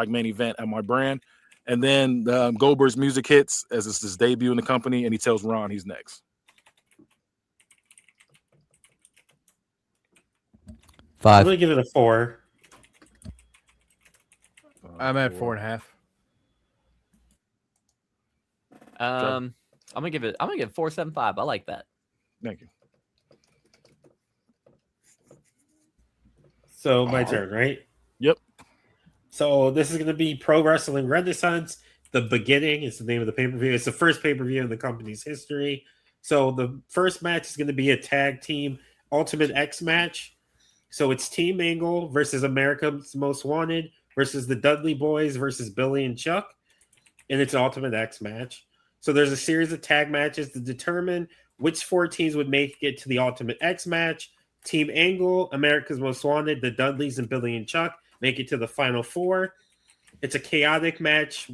S4: main event at my brand. And then Goldberg's music hits as it's his debut in the company, and he tells Ron he's next.
S1: 5.
S3: I'm gonna give it a 4.
S5: I'm at 4.5.
S2: I'm gonna give it 4.75. I like that.
S4: Thank you.
S3: So my turn, right?
S4: Yep.
S3: So this is going to be Pro Wrestling Renaissance. The Beginning is the name of the pay-per-view. It's the first pay-per-view in the company's history. So the first match is going to be a tag team Ultimate X match. So it's Team Angle versus America's Most Wanted versus the Dudley Boys versus Billy and Chuck. And it's an Ultimate X match. So there's a series of tag matches to determine which 4 teams would make it to the Ultimate X match. Team Angle, America's Most Wanted, the Dudleys, and Billy and Chuck make it to the final 4. It's a chaotic match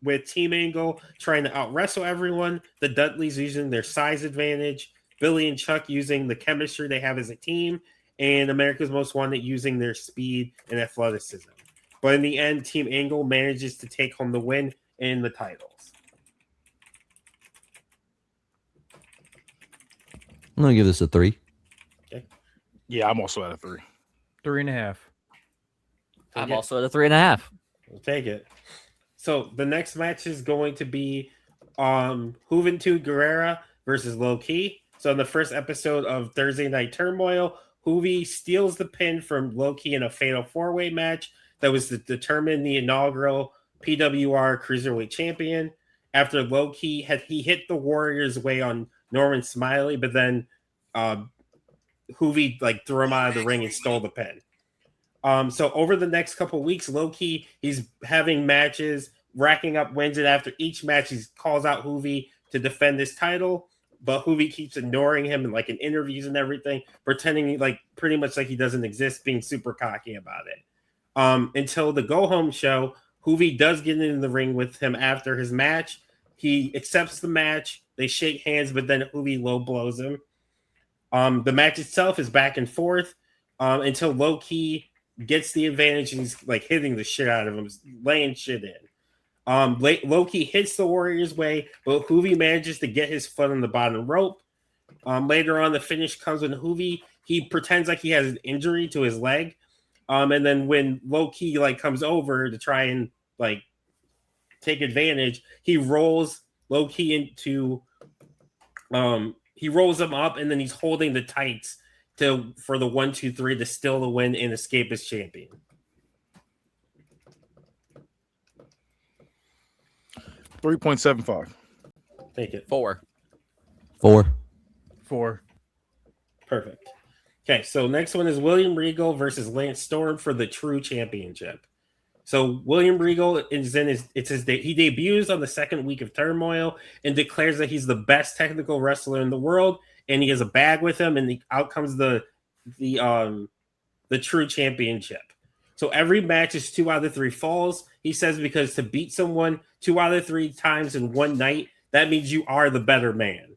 S3: with Team Angle trying to out-wrestle everyone. The Dudleys using their size advantage. Billy and Chuck using the chemistry they have as a team. And America's Most Wanted using their speed and athleticism. But in the end, Team Angle manages to take home the win in the titles.
S1: I'm gonna give this a 3.
S4: Yeah, I'm also at a 3.
S5: 3.5.
S2: I'm also at a 3.5.
S3: We'll take it. So the next match is going to be Juventud Guerrera versus Low Key. So in the first episode of Thursday Night Turmoil, Juvi steals the pin from Low Key in a fatal 4-way match that was to determine the inaugural PWR Cruiserweight Champion. After Low Key he hit the Warriors way on Norman Smiley, but then Juvi threw him out of the ring and stole the pin. So over the next couple of weeks, Low Key, he's having matches, racking up wins, and after each match, he calls out Juvi to defend his title. But Juvi keeps ignoring him in interviews and everything, pretending pretty much like he doesn't exist, being super cocky about it. Until the go home show, Juvi does get in the ring with him after his match. He accepts the match. They shake hands, but then Juvi low blows him. The match itself is back and forth until Low Key gets the advantage and he's hitting the shit out of him, laying shit in. Low Key hits the Warriors way, but Juvi manages to get his foot on the bottom rope. Later on, the finish comes when Juvi, he pretends like he has an injury to his leg. And then when Low Key comes over to try and take advantage, he rolls Low Key into he rolls him up, and then he's holding the tights for the 1, 2, 3 to steal the win and escape as champion.
S4: $3.75.
S3: Take it.
S2: 4.
S1: 4.
S5: 4.
S3: Perfect. Okay, so next one is William Regal versus Lance Storm for the True Championship. So William Regal is he debuts on the second week of Turmoil and declares that he's the best technical wrestler in the world, and he has a bag with him, and out comes the True Championship. So every match is 2 out of 3 falls. He says because to beat someone 2 out of 3 times in one night, that means you are the better man.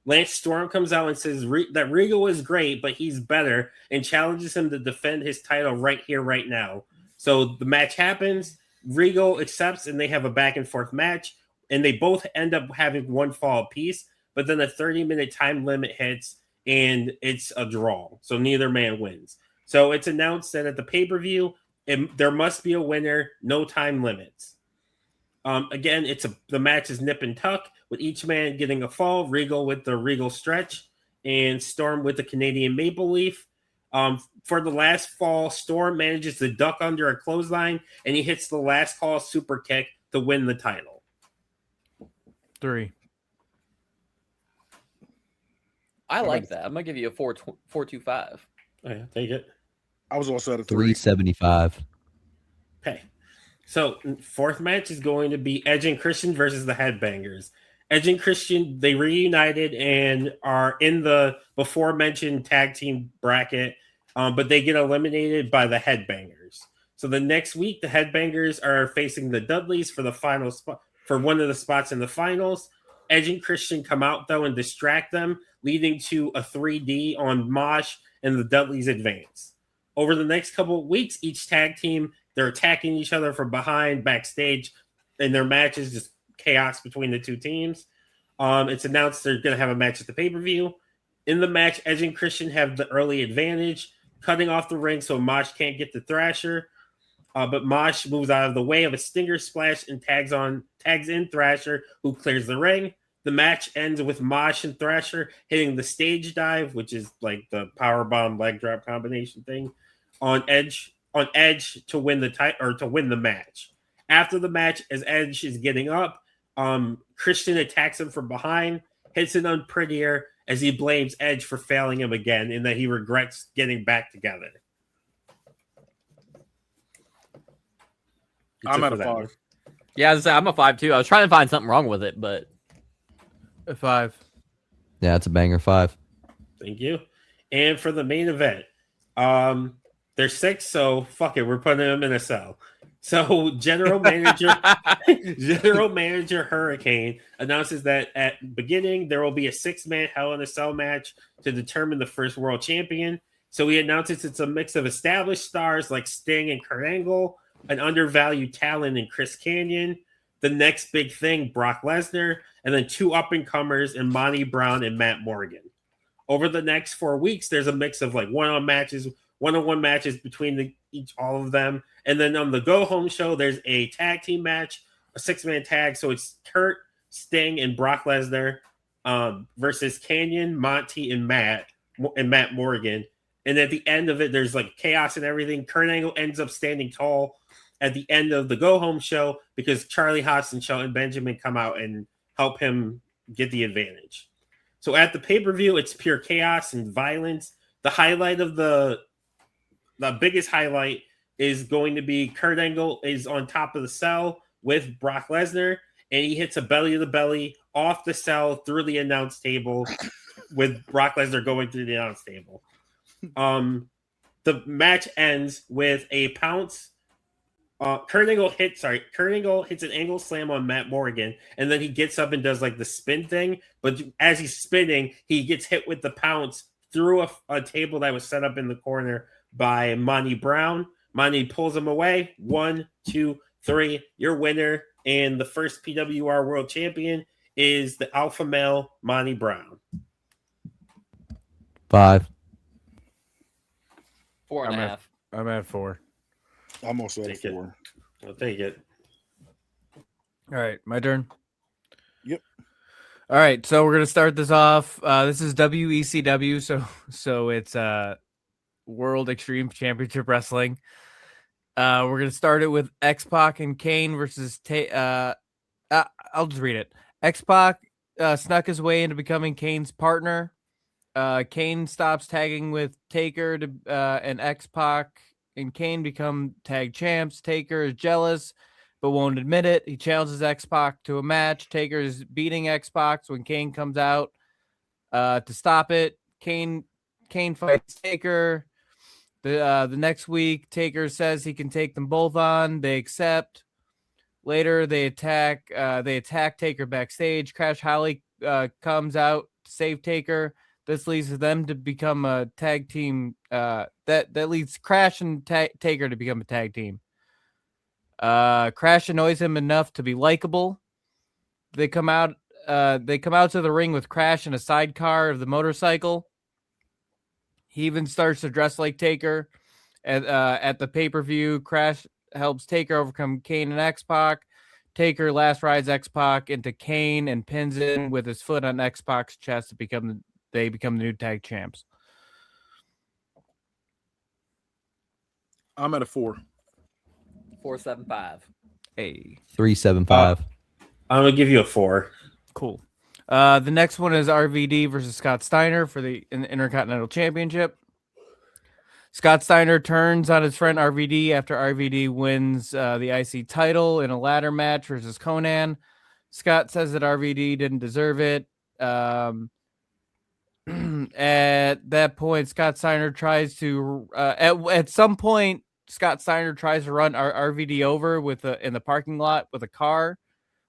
S3: Lance Storm comes out and says that Regal is great, but he's better, and challenges him to defend his title right here, right now. So the match happens, Regal accepts, and they have a back and forth match, and they both end up having 1 fall apiece, but then a 30-minute time limit hits, and it's a draw. So neither man wins. So it's announced that at the pay-per-view, there must be a winner, no time limits. Again, the match is nip and tuck, with each man getting a fall, Regal with the Regal stretch, and Storm with the Canadian Maple Leaf. For the last fall, Storm manages to duck under a clothesline, and he hits the last call super kick to win the title.
S5: 3.
S2: I like that. I'm gonna give you a 4.25.
S3: Oh, yeah, take it.
S4: I was also at a 3.
S1: 3.75.
S3: Okay. So fourth match is going to be Edge and Christian versus the Headbangers. Edge and Christian, they reunited and are in the before mentioned tag team bracket, but they get eliminated by the Headbangers. So the next week, the Headbangers are facing the Dudleys for the final spot, for one of the spots in the finals. Edge and Christian come out though and distract them, leading to a 3D on Mosh and the Dudleys advance. Over the next couple of weeks, each tag team, they're attacking each other from behind, backstage, in their matches, just chaos between the two teams. It's announced they're going to have a match at the pay-per-view. In the match, Edge and Christian have the early advantage, cutting off the ring so Mosh can't get the Thrasher. But Mosh moves out of the way of a Stinger Splash and tags in Thrasher, who clears the ring. The match ends with Mosh and Thrasher hitting the stage dive, which is like the powerbomb leg drop combination thing, on Edge to win the match. After the match, as Edge is getting up, Christian attacks him from behind, hits an unprettier as he blames Edge for failing him again and that he regrets getting back together.
S4: I'm at a 5.
S2: Yeah, I'm a 5 too. I was trying to find something wrong with it, but
S5: A 5.
S1: Yeah, it's a banger 5.
S3: Thank you. And for the main event, there's 6, so fuck it, we're putting them in a cell. So General Manager Hurricane announces that at beginning there will be a 6-man Hell in a Cell match to determine the first world champion. So he announces it's a mix of established stars like Sting and Kurt Angle, an undervalued talent in Chris Kanyon, the next big thing, Brock Lesnar, and then 2 up-and-comers in Monty Brown and Matt Morgan. Over the next 4 weeks, there's a mix of like one-on-one matches between all of them. And then on the go-home show, there's a tag team match, a 6-man tag. So it's Kurt, Sting, and Brock Lesnar versus Kanyon, Monty, and Matt Morgan. And at the end of it, there's like chaos and everything. Kurt Angle ends up standing tall at the end of the go-home show because Charlie Haas and Shelton Benjamin come out and help him get the advantage. So at the pay-per-view, it's pure chaos and violence. The highlight of the biggest highlight is going to be Kurt Angle is on top of the cell with Brock Lesnar, and he hits a belly-to-belly off the cell through the announce table with Brock Lesnar going through the announce table. The match ends with a pounce. Kurt Angle hits an angle slam on Matt Morgan, and then he gets up and does like the spin thing. But as he's spinning, he gets hit with the pounce through a table that was set up in the corner by Monty Brown. Monty pulls him away. 1, 2, 3. Your winner and the first PWR World Champion is the alpha male Monty Brown.
S1: 5.
S2: 4.5.
S5: I'm at 4.
S4: I'm also at a
S3: Take it.
S4: 4.
S3: I'll take it.
S5: All right, my turn.
S4: Yep.
S5: All right, so we're gonna start this off. This is WECW, so it's World Extreme Championship Wrestling. We're gonna start it with X-Pac and Kane versus I'll just read it. X-Pac snuck his way into becoming Kane's partner. Kane stops tagging with Taker and X-Pac and Kane become tag champs. Taker is jealous but won't admit it. He challenges X-Pac to a match. Taker is beating X-Pac when Kane comes out to stop it. Kane fights Taker. The next week, Taker says he can take them both on. They accept. Later, they attack Taker backstage. Crash Holly comes out to save Taker. This leads to them to become a tag team. That leads Crash and Taker to become a tag team. Crash annoys him enough to be likable. They come out to the ring with Crash in a sidecar of the motorcycle. He even starts to dress like Taker. At the pay-per-view, Crash helps Taker overcome Kane and X-Pac. Taker last rides X-Pac into Kane and pins in with his foot on X-Pac's chest to become the new tag champs.
S4: I'm at a 4.
S2: 4.75.
S5: Hey,
S1: 3.75.
S3: I'm gonna give you a 4.
S5: cool. The next one is RVD versus Scott Steiner for the Intercontinental Championship. Scott Steiner turns on his friend RVD after RVD wins the IC title in a ladder match versus Conan. Scott says that RVD didn't deserve it. At that point, Scott Steiner tries to at some point Scott Steiner tries to run RVD over in the parking lot with a car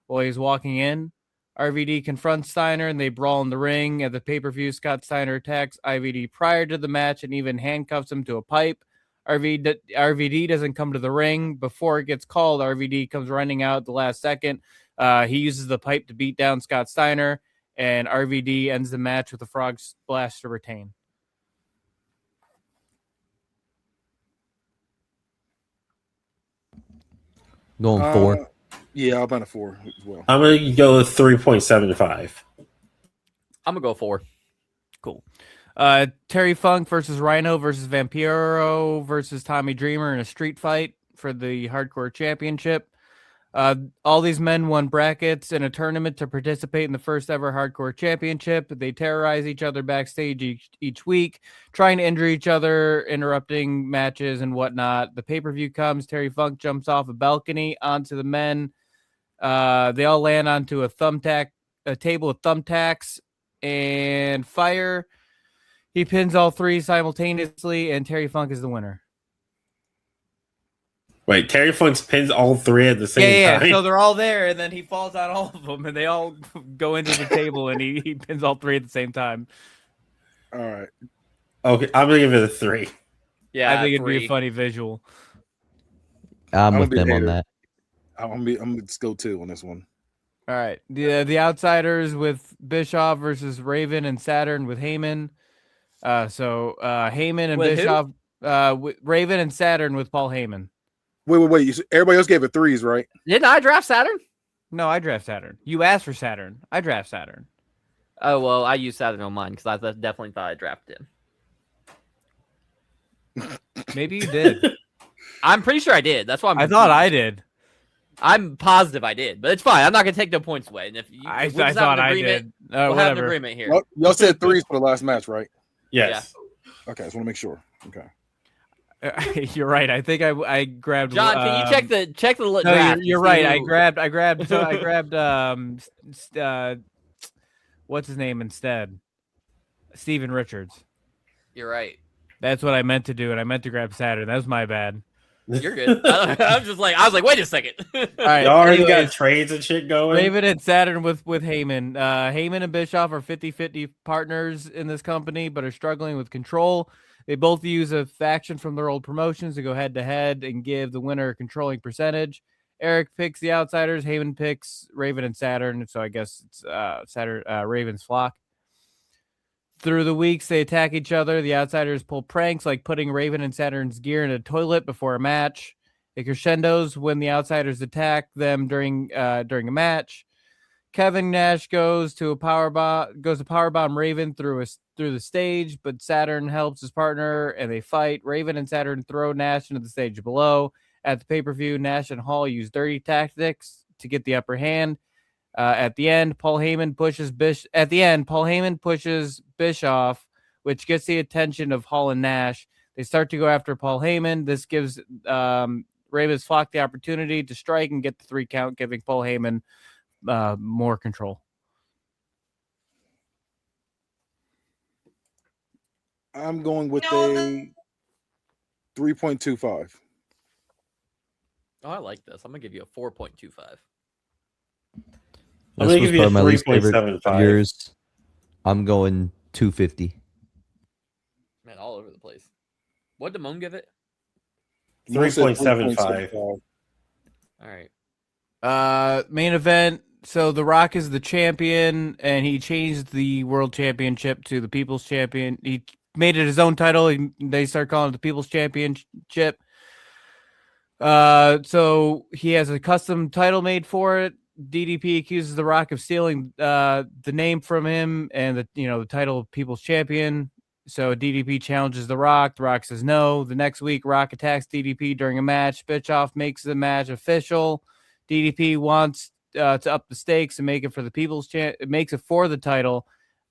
S5: while he's walking in. RVD confronts Steiner and they brawl in the ring. At the pay-per-view, Scott Steiner attacks IVD prior to the match and even handcuffs him to a pipe. RVD doesn't come to the ring. Before it gets called, RVD comes running out at the last second. He uses the pipe to beat down Scott Steiner, and RVD ends the match with a frog splash to retain.
S1: Going 4.
S4: Yeah, I'm on a 4 as well.
S3: I'm gonna go 3.75.
S2: I'm gonna go 4.
S5: Cool. Terry Funk versus Rhino versus Vampiro versus Tommy Dreamer in a street fight for the Hardcore Championship. All these men won brackets in a tournament to participate in the first ever Hardcore Championship. They terrorize each other backstage each week, trying to injure each other, interrupting matches and whatnot. The pay-per-view comes. Terry Funk jumps off a balcony onto the men. They all land onto a table with thumbtacks and fire. He pins all three simultaneously, and Terry Funk is the winner.
S3: Wait, Terry Funk pins all 3 at the same time?
S5: So they're all there, and then he falls on all of them, and they all go into the table, and he pins all 3 at the same time.
S4: All right.
S3: Okay, I'm gonna give it a 3.
S2: Yeah,
S5: I think it'd
S2: 3.
S5: be a funny visual.
S1: I'm
S4: I'm
S1: with
S4: gonna
S1: them
S4: be
S1: on
S4: there.
S1: that.
S4: I'm gonna just go 2 on this one.
S5: All right. The Outsiders with Bischoff versus Raven and Saturn with Heyman. Heyman and
S2: With who?
S5: Bischoff, with Raven and Saturn with Paul Heyman.
S4: Wait. Everybody else gave it 3s, right?
S2: Didn't I draft Saturn?
S5: No, I draft Saturn. You asked for Saturn. I draft Saturn.
S2: Oh well, I used Saturn on mine because I definitely thought I drafted him.
S5: Maybe you did.
S2: I'm pretty sure I did. That's why
S5: I thought I did.
S2: I'm positive I did, but it's fine. I'm not gonna take no points away. And if you,
S5: I
S2: we'll just have
S5: thought
S2: an
S5: I
S2: agreement,
S5: did.
S2: we'll have an
S5: Whatever.
S2: agreement here.
S4: Y'all said 3s for the last match, right?
S3: Yes.
S4: Okay, I just want to make sure. Okay.
S5: You're right. I think I grabbed.
S2: John, can you check the
S5: No,
S2: draft?
S5: you're
S2: and
S5: right.
S2: see
S5: I
S2: who-
S5: grabbed. So I grabbed. What's his name instead? Steven Richards.
S2: You're right.
S5: That's what I meant to do, and I meant to grab Saturn. That was my bad.
S2: You're good. I was like, wait a second.
S5: All right.
S3: Y'all already got
S5: anyways,
S3: trades and shit going.
S5: Raven and Saturn with Heyman. Heyman and Bischoff are 50-50 partners in this company, but are struggling with control. They both use a faction from their old promotions to go head-to-head and give the winner a controlling percentage. Eric picks the Outsiders. Heyman picks Raven and Saturn. So I guess it's Raven's flock. Through the weeks, they attack each other. The Outsiders pull pranks like putting Raven and Saturn's gear in a toilet before a match. It crescendos when the Outsiders attack them during a match. Kevin Nash goes to powerbomb Raven through the stage, but Saturn helps his partner and they fight. Raven and Saturn throw Nash into the stage below. At the pay-per-view, Nash and Hall use dirty tactics to get the upper hand. At the end, Paul Heyman pushes Bischoff, which gets the attention of Hall and Nash. They start to go after Paul Heyman. This gives Raven's flock the opportunity to strike and get the 3 count, giving Paul Heyman more control.
S4: I'm going with
S6: No,
S4: a 3.25.
S2: Oh, I like this. I'm gonna give you a 4.25.
S3: I'm
S1: This
S3: gonna
S1: was
S3: give you a
S1: probably my least favorite of
S3: 3.75.
S1: yours. I'm going 250.
S2: Man, all over the place. What did Damone give it?
S3: 3.75.
S2: All right.
S5: Main event. So The Rock is the champion, and he changed the world championship to the People's Champion. He made it his own title. They start calling it the People's Championship. So he has a custom title made for it. DDP accuses The Rock of stealing the name from him and the title of People's Champion. So DDP challenges The Rock. The Rock says no. The next week, Rock attacks DDP during a match. Bischoff makes the match official. DDP wants to up the stakes and make it for the People's makes it for the title.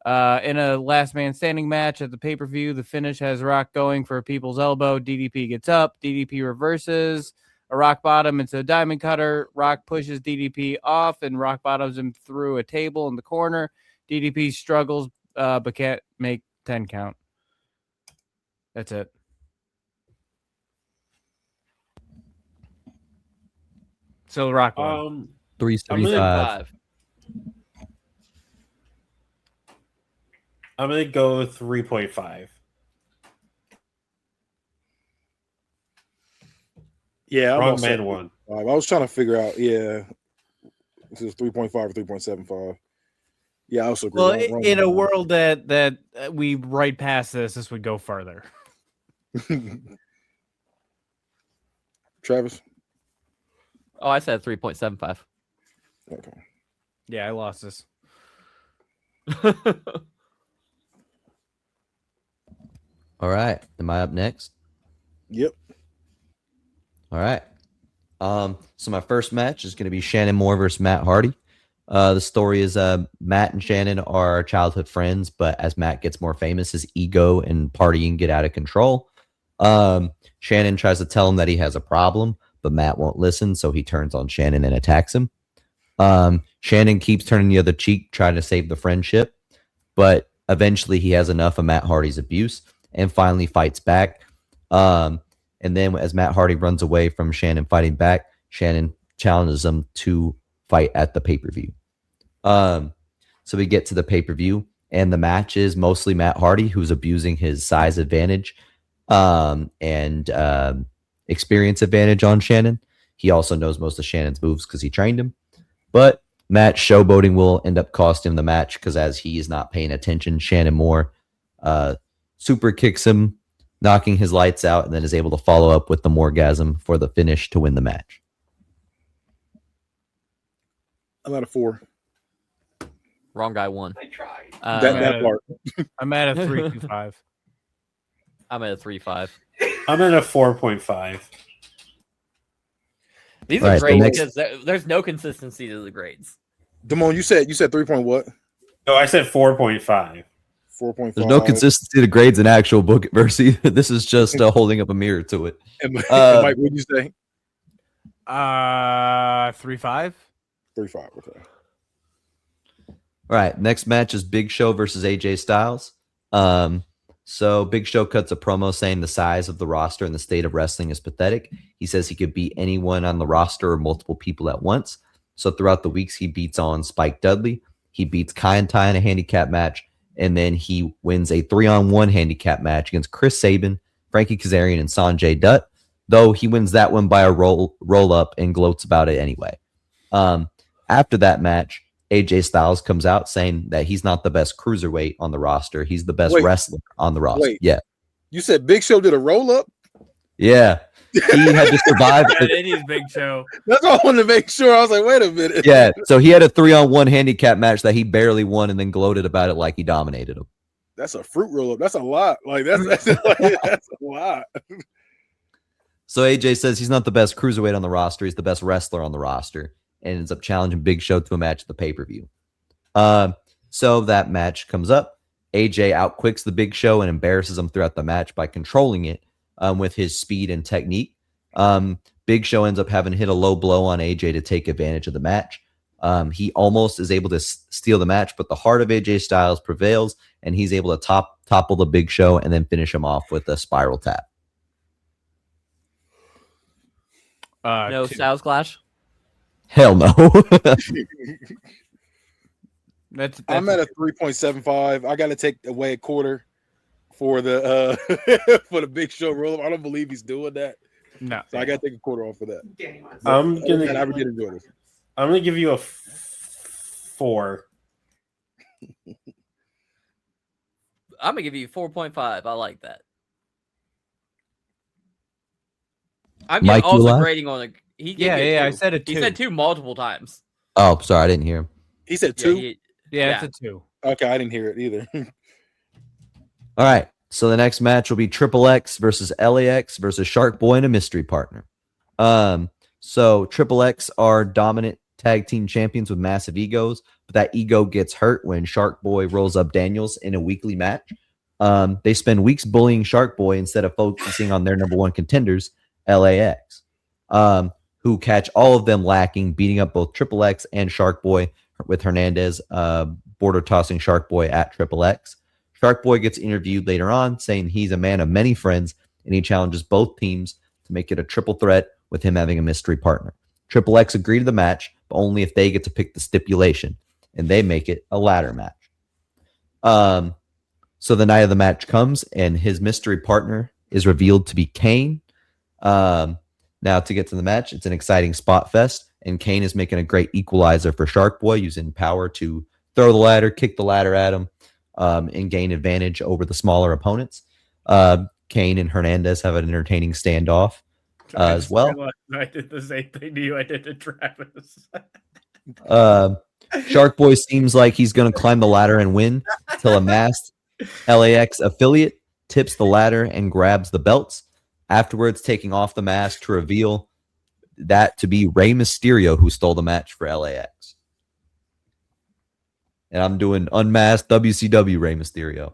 S5: In a last man standing match at the pay-per-view, the finish has Rock going for a People's Elbow. DDP gets up. DDP reverses a rock bottom into a diamond cutter. Rock pushes DDP off and rock bottoms him through a table in the corner. DDP struggles but can't make 10 count. That's it. So Rock won.
S1: 375.
S2: 5.
S3: I'm gonna go 3.5.
S4: Yeah, I'm
S3: Wrong
S4: also
S3: man won.
S4: I was trying to figure out. Yeah, this is 3.5 or 3.75. Yeah, I also agree.
S5: Well,
S4: Wrong
S5: in a
S4: man won.
S5: world that we right past this would go further.
S4: Travis.
S2: Oh, I said 3.75.
S4: Okay.
S5: Yeah, I lost this.
S1: All right. Am I up next?
S4: Yep.
S1: All right. So my first match is going to be Shannon Moore versus Matt Hardy. The story is Matt and Shannon are childhood friends, but as Matt gets more famous, his ego and partying get out of control. Shannon tries to tell him that he has a problem, but Matt won't listen, so he turns on Shannon and attacks him. Shannon keeps turning the other cheek, trying to save the friendship, but eventually he has enough of Matt Hardy's abuse and finally fights back. And then as Matt Hardy runs away from Shannon fighting back, Shannon challenges him to fight at the pay-per-view. So we get to the pay-per-view, and the match is mostly Matt Hardy, who's abusing his size advantage and experience advantage on Shannon. He also knows most of Shannon's moves because he trained him. But Matt's showboating will end up costing him the match because as he is not paying attention, Shannon Moore super kicks him, knocking his lights out, and then is able to follow up with the Morgasm for the finish to win the match.
S4: I'm at a 4.
S2: Wrong guy won.
S6: I tried.
S4: That part.
S5: I'm at a 3.25.
S2: I'm at a 3.5.
S3: I'm at a 4.5.
S2: These
S1: All
S2: are
S1: right,
S2: great
S1: the next-
S2: because there's no consistency to the grades.
S4: Damone, you said 3 point what?
S3: No, I said 4.5.
S4: 4.5.
S1: There's no consistency to grades in actual BookIt versus this is just holding up a mirror to it.
S4: And Mike, what did you say?
S5: 3.5.
S4: 3.5. Okay.
S1: All right, next match is Big Show versus AJ Styles. So Big Show cuts a promo saying the size of the roster and the state of wrestling is pathetic. He says he could beat anyone on the roster or multiple people at once. So throughout the weeks, he beats on Spike Dudley. He beats Kai and Tai in a handicap match. And then he wins a 3-on-1 handicap match against Chris Sabin, Frankie Kazarian, and Sanjay Dutt, though he wins that one by a roll up and gloats about it anyway. After that match, AJ Styles comes out saying that he's not the best cruiserweight on the roster. He's the best wrestler on the roster.
S4: Wait.
S1: Yeah.
S4: You said Big Show did a roll up?
S1: Yeah. He had to survive.
S5: It is Big Show.
S4: That's all I wanted to make sure. I was like, wait a minute.
S1: Yeah. So he had a 3-on-1 handicap match that he barely won and then gloated about it like he dominated him.
S4: That's a fruit roll up. That's a lot. Like that's a lot.
S1: So AJ says he's not the best cruiserweight on the roster. He's the best wrestler on the roster and ends up challenging Big Show to a match at the pay-per-view. So that match comes up. AJ outquicks the Big Show and embarrasses him throughout the match by controlling it with his speed and technique. Big Show ends up having hit a low blow on AJ to take advantage of the match. He almost is able to steal the match, but the heart of AJ Styles prevails, and he's able to topple the Big Show and then finish him off with a spiral tap.
S2: No Styles Clash.
S1: Hell no.
S5: That's
S4: I'm at a 3.75. I got to take away a quarter for the for the Big Show roll up. I don't believe he's doing that,
S5: no.
S4: so I got to take a quarter off of that.
S6: Danny wants
S3: I
S4: did enjoy this.
S3: I'm gonna give you a 4.
S2: I'm gonna give you 4.5. I like that. I'm
S1: Mike, you
S2: also
S1: alive?
S2: grading on a. He gave
S5: Yeah,
S2: me a
S5: yeah. I
S2: 2.
S5: said a 2.
S2: He said 2 multiple times.
S1: Oh, sorry. I didn't hear him.
S4: He said
S2: Yeah,
S4: 2.
S5: Yeah, it's a 2.
S4: Okay, I didn't hear it either.
S1: All right. So the next match will be Triple X versus LAX versus Shark Boy and a mystery partner. So Triple X are dominant tag team champions with massive egos, but that ego gets hurt when Shark Boy rolls up Daniels in a weekly match. They spend weeks bullying Shark Boy instead of focusing on their number one contenders, LAX, who catch all of them lacking, beating up both Triple X and Shark Boy, with Hernandez border tossing Shark Boy at Triple X. Shark Boy gets interviewed later on, saying he's a man of many friends, and he challenges both teams to make it a triple threat with him having a mystery partner. Triple X agree to the match, but only if they get to pick the stipulation, and they make it a ladder match. So the night of the match comes, and his mystery partner is revealed to be Kane. Now, Now to get to the match, it's an exciting spot fest, and Kane is making a great equalizer for Shark Boy, using power to throw the ladder, kick the ladder at him, and gain advantage over the smaller opponents. Kane and Hernandez have an entertaining standoff as well.
S5: I did the same thing to you. I did to Travis.
S1: Shark Boy seems like he's going to climb the ladder and win till a masked LAX affiliate tips the ladder and grabs the belts, afterwards taking off the mask to reveal that to be Rey Mysterio, who stole the match for LAX. And I'm doing unmasked WCW Rey Mysterio.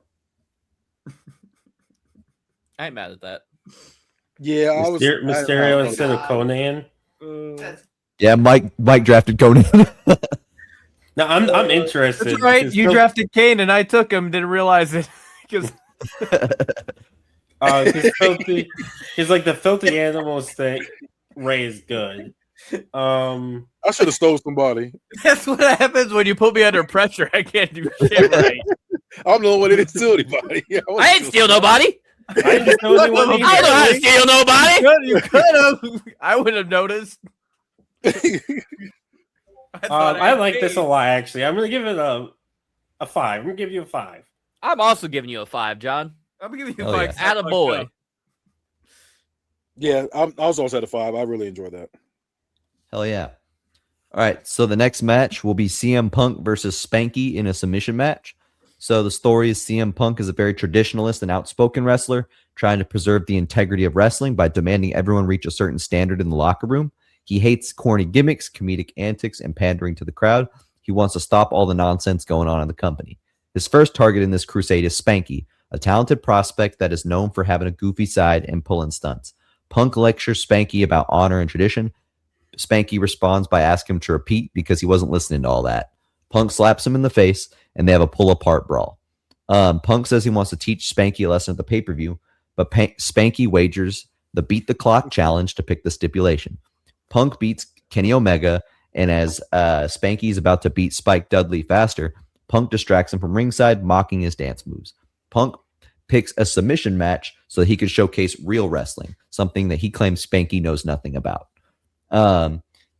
S2: I ain't mad at that.
S7: Yeah, I was
S3: Mysterio instead of Conan.
S1: Yeah, Mike drafted Conan.
S3: No, I'm interested.
S5: That's right. You drafted Kane, and I took him. Didn't realize it because
S3: he's like the filthy animals that Ray is good.
S7: I should have stole somebody.
S5: that's what happens when you put me under pressure. I can't do shit right.
S7: I'm the only one that didn't steal anybody.
S2: I didn't steal nobody.
S3: I didn't know anyone
S2: I don't know how to steal nobody.
S5: You could have. I would have noticed.
S3: I like this a lot, actually. I'm gonna give it a 5. I'm gonna give you a 5.
S2: I'm also giving you a 5, John.
S5: I'm giving you
S1: Oh,
S5: five.
S1: yeah.
S2: Attaboy.
S7: Yeah, I was also at a 5. I really enjoyed that.
S1: Hell yeah. All right, so the next match will be CM Punk versus Spanky in a submission match. So the story is CM Punk is a very traditionalist and outspoken wrestler, trying to preserve the integrity of wrestling by demanding everyone reach a certain standard in the locker room. He hates corny gimmicks, comedic antics, and pandering to the crowd. He wants to stop all the nonsense going on in the company. His first target in this crusade is Spanky, a talented prospect that is known for having a goofy side and pulling stunts. Punk lectures Spanky about honor and tradition. Spanky responds by asking him to repeat because he wasn't listening to all that. Punk slaps him in the face, and they have a pull-apart brawl. Punk says he wants to teach Spanky a lesson at the pay-per-view, but Spanky wagers the Beat the Clock challenge to pick the stipulation. Punk beats Kenny Omega, and as Spanky is about to beat Spike Dudley faster, Punk distracts him from ringside, mocking his dance moves. Punk picks a submission match so that he could showcase real wrestling, something that he claims Spanky knows nothing about.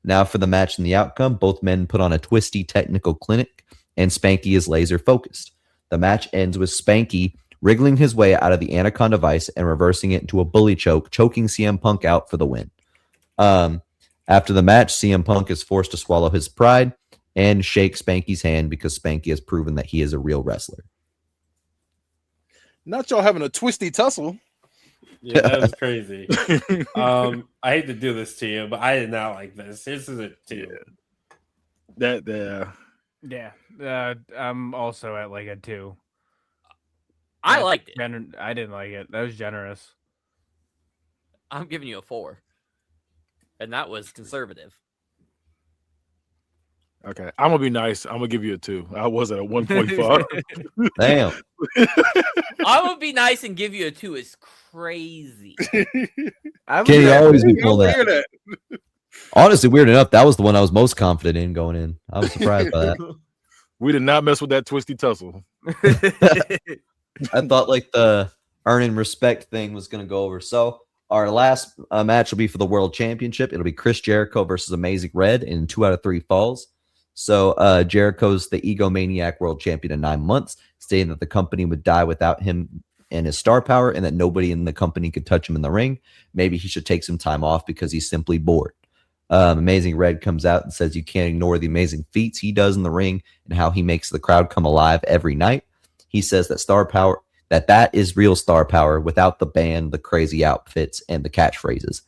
S1: Now for the match and the outcome, both men put on a twisty technical clinic, and Spanky is laser focused. The match ends with Spanky wriggling his way out of the Anaconda Vice and reversing it into a bully choke, choking CM Punk out for the win. After the match, CM Punk is forced to swallow his pride and shake Spanky's hand because Spanky has proven that he is a real wrestler.
S7: Not y'all having a twisty tussle.
S3: Yeah, that was crazy. I hate to do this to you, but I did not like this. This is a 2.
S5: Yeah. I'm also at like a 2.
S2: I liked it.
S5: I didn't like it. That was generous.
S2: I'm giving you a 4. And that was conservative.
S4: Okay, I'm gonna be nice. I'm gonna give you a 2. I was at a 1.5.
S1: Damn.
S2: I'm gonna be nice and give you a 2. It's crazy.
S1: Kenny always be pulling that. Honestly, weird enough, that was the one I was most confident in going in. I was surprised by that.
S4: We did not mess with that twisty tussle.
S1: I thought like the earning respect thing was going to go over. So our last match will be for the World Championship. It'll be Chris Jericho versus Amazing Red in 2 out of 3 falls. So Jericho's the egomaniac world champion in 9 months, stating that the company would die without him and his star power, and that nobody in the company could touch him in the ring. Maybe he should take some time off because he's simply bored. Amazing Red comes out and says you can't ignore the amazing feats he does in the ring and how he makes the crowd come alive every night. He says that star power, that is real star power without the band, the crazy outfits, and the catchphrases.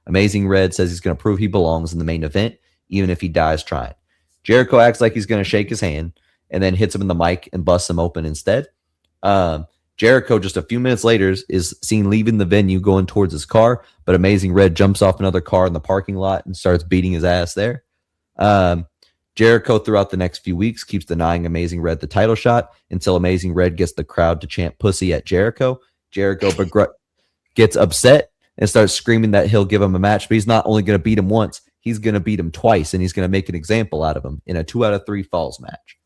S1: Amazing Red says he's going to prove he belongs in the main event, even if he dies trying. Jericho acts like he's going to shake his hand and then hits him in the mic and busts him open instead. Jericho, just a few minutes later, is seen leaving the venue going towards his car, but Amazing Red jumps off another car in the parking lot and starts beating his ass there. Jericho, throughout the next few weeks, keeps denying Amazing Red the title shot until Amazing Red gets the crowd to chant pussy at Jericho. Jericho gets upset and starts screaming that he'll give him a match, but he's not only going to beat him once, he's going to beat him twice, and he's going to make an example out of him in a 2 out of 3 falls match.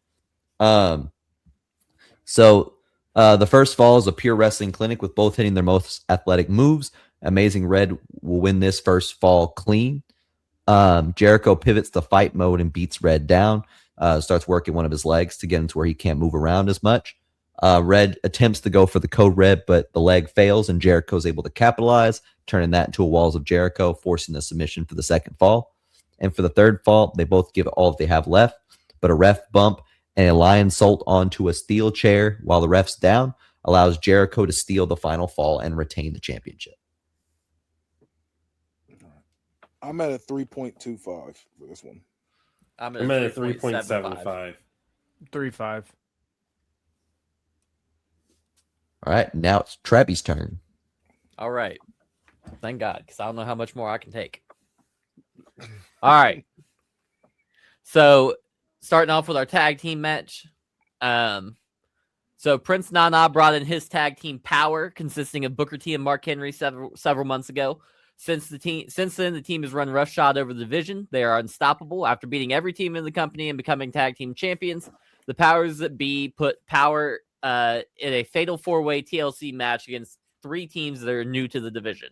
S1: So the first fall is a pure wrestling clinic with both hitting their most athletic moves. Amazing Red will win this first fall clean. Jericho pivots to fight mode and beats Red down. Starts working one of his legs to get him to where he can't move around as much. Red attempts to go for the code red, but the leg fails, and Jericho is able to capitalize, turning that into a Walls of Jericho, forcing the submission for the second fall. And for the third fall, they both give it all that they have left, but a ref bump and a lion salt onto a steel chair while the ref's down allows Jericho to steal the final fall and retain the championship.
S7: I'm at a 3.25 for this one.
S2: I'm
S3: I'm at a
S2: 3.75.
S3: 3.75.
S5: 3-5.
S1: All right, now it's Trappy's turn.
S2: All right. Thank God, because I don't know how much more I can take. All right. So, starting off with our tag team match. So Prince Nana brought in his tag team Power, consisting of Booker T and Mark Henry several months ago. Since then, the team has run roughshod over the division. They are unstoppable. After beating every team in the company and becoming tag team champions, the powers that be put Power in a fatal 4-way TLC match against 3 teams that are new to the division.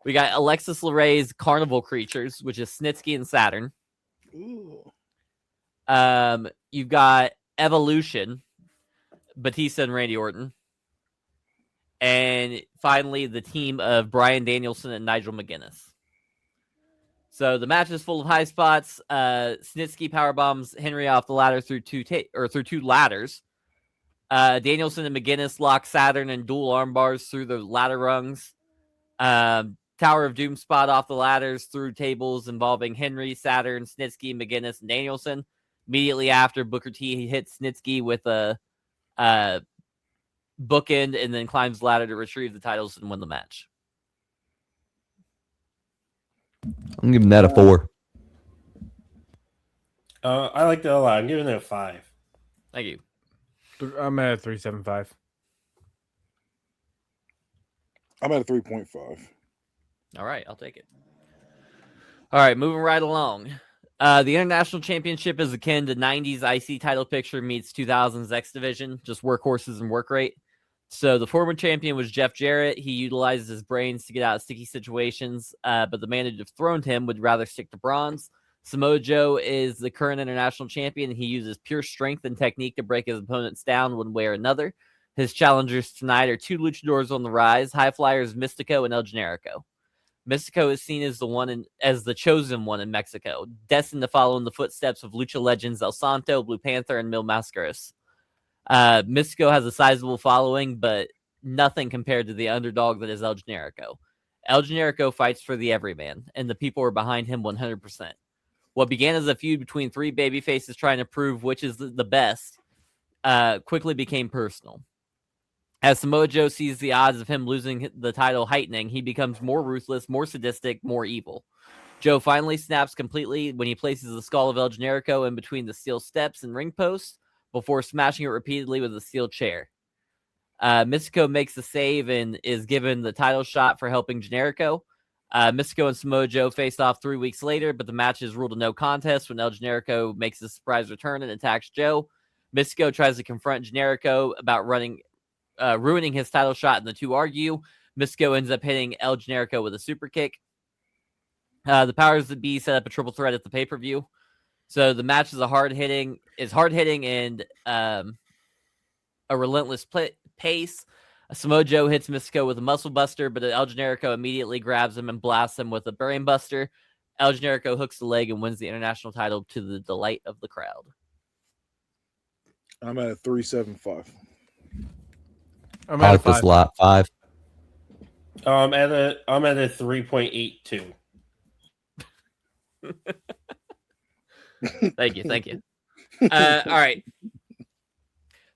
S2: We got Alexis Laray's Carnival Creatures, which is Snitsky and Saturn.
S7: Ooh.
S2: You've got Evolution, Batista and Randy Orton. And finally, the team of Bryan Danielson and Nigel McGuinness. So the match is full of high spots. Snitsky powerbombs Henry off the ladder through two ladders. Danielson and McGuinness lock Saturn and dual arm bars through the ladder rungs. Tower of Doom spot off the ladders through tables involving Henry, Saturn, Snitsky, McGuinness, and Danielson. Immediately after, Booker T hits Snitsky with a bookend and then climbs the ladder to retrieve the titles and win the match.
S1: I'm giving that a 4.
S3: I like that a lot. I'm giving it a 5.
S2: Thank you.
S5: I'm at a 3.75.
S7: I'm at a 3.5.
S2: All right, I'll take it. All right, moving right along. The International Championship is akin to 90s IC title picture meets 2000s X Division, just workhorses and work rate. So the former champion was Jeff Jarrett. He utilizes his brains to get out of sticky situations, but the man who dethroned him would rather stick to bronze. Samoa Joe is the current international champion. He uses pure strength and technique to break his opponents down one way or another. His challengers tonight are 2 luchadors on the rise, high flyers Mystico and El Generico. Mystico is seen as the chosen one in Mexico, destined to follow in the footsteps of lucha legends El Santo, Blue Panther, and Mil Mascaras. Mystico has a sizable following, but nothing compared to the underdog that is El Generico. El Generico fights for the everyman, and the people are behind him 100%. What began as a feud between 3 babyfaces trying to prove which is the best quickly became personal. As Samoa Joe sees the odds of him losing the title heightening, he becomes more ruthless, more sadistic, more evil. Joe finally snaps completely when he places the skull of El Generico in between the steel steps and ring posts before smashing it repeatedly with a steel chair. Mystico makes the save and is given the title shot for helping Generico. Mystico and Samoa Joe face off 3 weeks later, but the match is ruled a no contest when El Generico makes a surprise return and attacks Joe. Mystico tries to confront Generico about ruining his title shot, and the two argue. Mystico ends up hitting El Generico with a super kick. The powers that be set up a triple threat at the pay-per-view. So the match is hard hitting and a relentless pace. Samoa Joe hits Mystico with a muscle buster, but El Generico immediately grabs him and blasts him with a brain buster. El Generico hooks the leg and wins the international title to the delight of the crowd.
S7: I'm at a 3.75.
S5: I'm
S1: I
S5: at a
S1: like this
S5: 5.
S1: a lot. 5.
S3: I'm at a 3.82.
S2: Thank you. All right.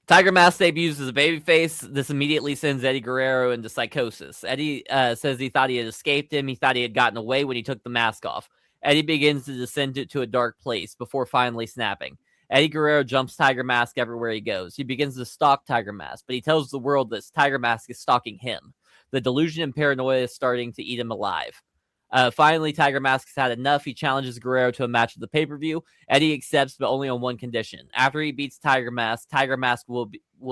S2: Tiger Mask debuts as a babyface. This immediately sends Eddie Guerrero into psychosis. Eddie says he thought he had escaped him. He thought he had gotten away when he took the mask off. Eddie begins to descend it to a dark place before finally snapping. Eddie Guerrero jumps Tiger Mask everywhere he goes. He begins to stalk Tiger Mask, but he tells the world that Tiger Mask is stalking him. The delusion and paranoia is starting to eat him alive. Finally, Tiger Mask has had enough. He challenges Guerrero to a match at the pay-per-view. Eddie accepts, but only on one condition. After he beats Tiger Mask will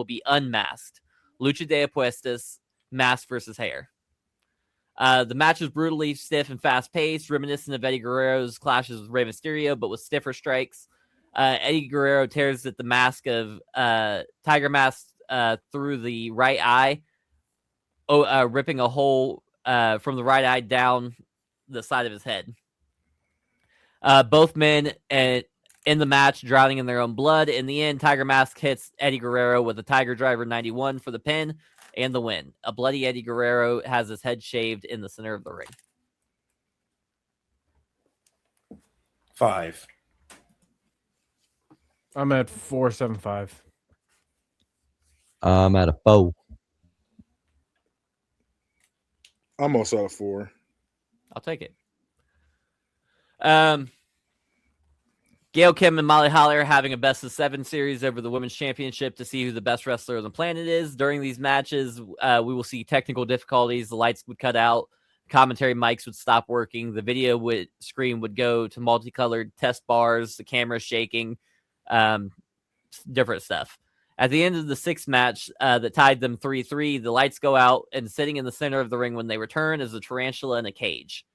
S2: be unmasked. Lucha de Apuestas, mask versus hair. The match was brutally stiff and fast-paced, reminiscent of Eddie Guerrero's clashes with Rey Mysterio, but with stiffer strikes. Eddie Guerrero tears at the mask of Tiger Mask through the right eye, ripping a hole from the right eye down the side of his head. Both men in the match drowning in their own blood. In the end, Tiger Mask hits Eddie Guerrero with a Tiger Driver 91 for the pin and the win. A bloody Eddie Guerrero has his head shaved in the center of the ring.
S3: 5.
S5: I'm at 4.75.
S1: I'm at a 4.
S7: I'm also at a 4.
S2: I'll take it. Gail Kim and Molly Holly are having a best of 7 series over the women's championship to see who the best wrestler on the planet is. During these matches, we will see technical difficulties. The lights would cut out. Commentary mics would stop working. The video screen would go to multicolored test bars. The camera shaking. Different stuff. At the end of the 6th match that tied them 3-3, the lights go out, and sitting in the center of the ring when they return is a tarantula in a cage.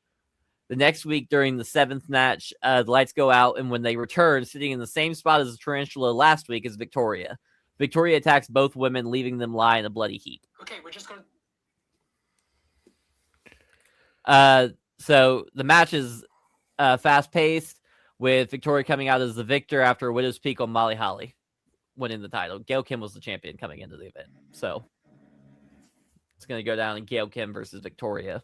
S2: The next week, during the 7th match, the lights go out, and when they return, sitting in the same spot as the tarantula last week is Victoria. Victoria attacks both women, leaving them lie in a bloody heap.
S8: Okay, we're just going
S2: to... So the match is fast-paced, with Victoria coming out as the victor after a Widow's Peak on Molly Holly, winning the title. Gail Kim was the champion coming into the event. So it's going to go down in Gail Kim versus Victoria.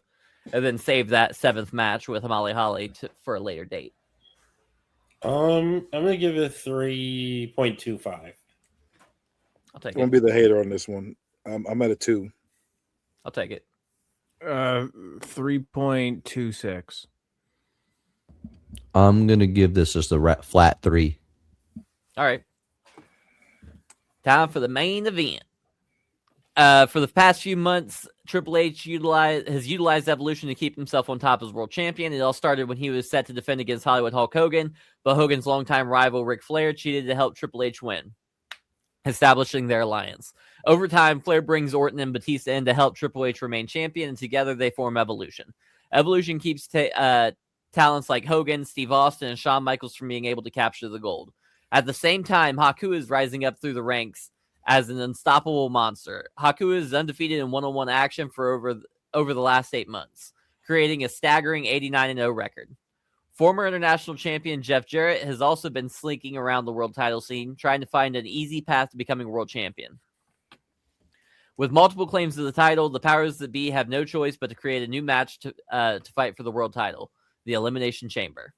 S2: And then save that 7th match with Molly Holly for a later date.
S3: I'm gonna give it a 3.25.
S2: I'll take
S7: I'm gonna be the hater on this one. I'm at a 2.
S2: I'll take it.
S5: 3.26.
S1: I'm gonna give this just a flat 3.
S2: All right. Time for the main event. For the past few months, Triple H has utilized Evolution to keep himself on top as world champion. It all started when he was set to defend against Hollywood Hulk Hogan, but Hogan's longtime rival Ric Flair cheated to help Triple H win, establishing their alliance. Over time, Flair brings Orton and Batista in to help Triple H remain champion, and together they form Evolution. Evolution keeps talents like Hogan, Steve Austin, and Shawn Michaels from being able to capture the gold. At the same time, Haku is rising up through the ranks as an unstoppable monster. Haku is undefeated in one-on-one action for over the last 8 months, creating a staggering 89-0 record. Former international champion Jeff Jarrett has also been slinking around the world title scene, trying to find an easy path to becoming world champion. With multiple claims to the title, the powers that be have no choice but to create a new match to fight for the world title, the Elimination Chamber.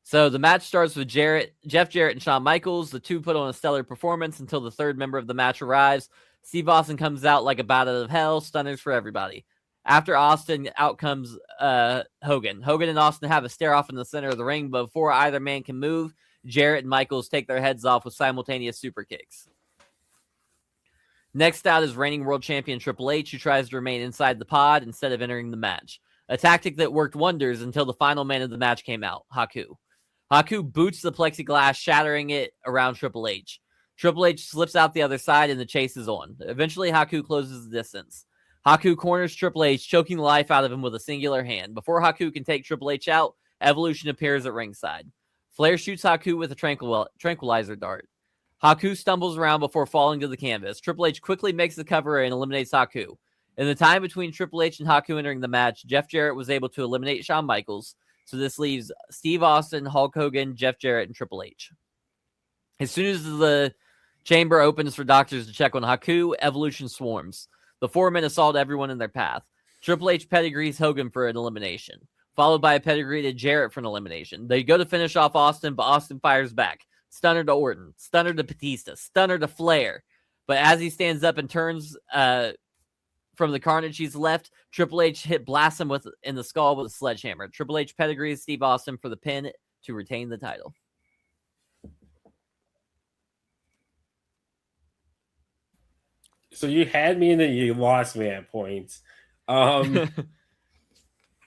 S2: So the match starts with Jeff Jarrett and Shawn Michaels. The two put on a stellar performance until the third member of the match arrives. Steve Austin comes out like a bat out of hell, stunners for everybody. After Austin, out comes Hogan. Hogan and Austin have a stare-off in the center of the ring, but before either man can move, Jarrett and Michaels take their heads off with simultaneous super kicks. Next out is reigning world champion Triple H, who tries to remain inside the pod instead of entering the match. A tactic that worked wonders until the final man of the match came out, Haku. Haku boots the plexiglass, shattering it around Triple H. Triple H slips out the other side, and the chase is on. Eventually, Haku closes the distance. Haku corners Triple H, choking the life out of him with a singular hand. Before Haku can take Triple H out, Evolution appears at ringside. Flair shoots Haku with a tranquilizer dart. Haku stumbles around before falling to the canvas. Triple H quickly makes the cover and eliminates Haku. In the time between Triple H and Haku entering the match, Jeff Jarrett was able to eliminate Shawn Michaels. So this leaves Steve Austin, Hulk Hogan, Jeff Jarrett, and Triple H. As soon as the chamber opens for doctors to check on Haku, Evolution swarms. The four men assault everyone in their path. Triple H pedigrees Hogan for an elimination, followed by a pedigree to Jarrett for an elimination. They go to finish off Austin, but Austin fires back. Stunner to Orton, stunner to Batista, stunner to Flair. But as he stands up and turns from the carnage he's left, Triple H blasts him in the skull with a sledgehammer. Triple H pedigrees Steve Austin for the pin to retain the title.
S3: So you had me and then you lost me at points. I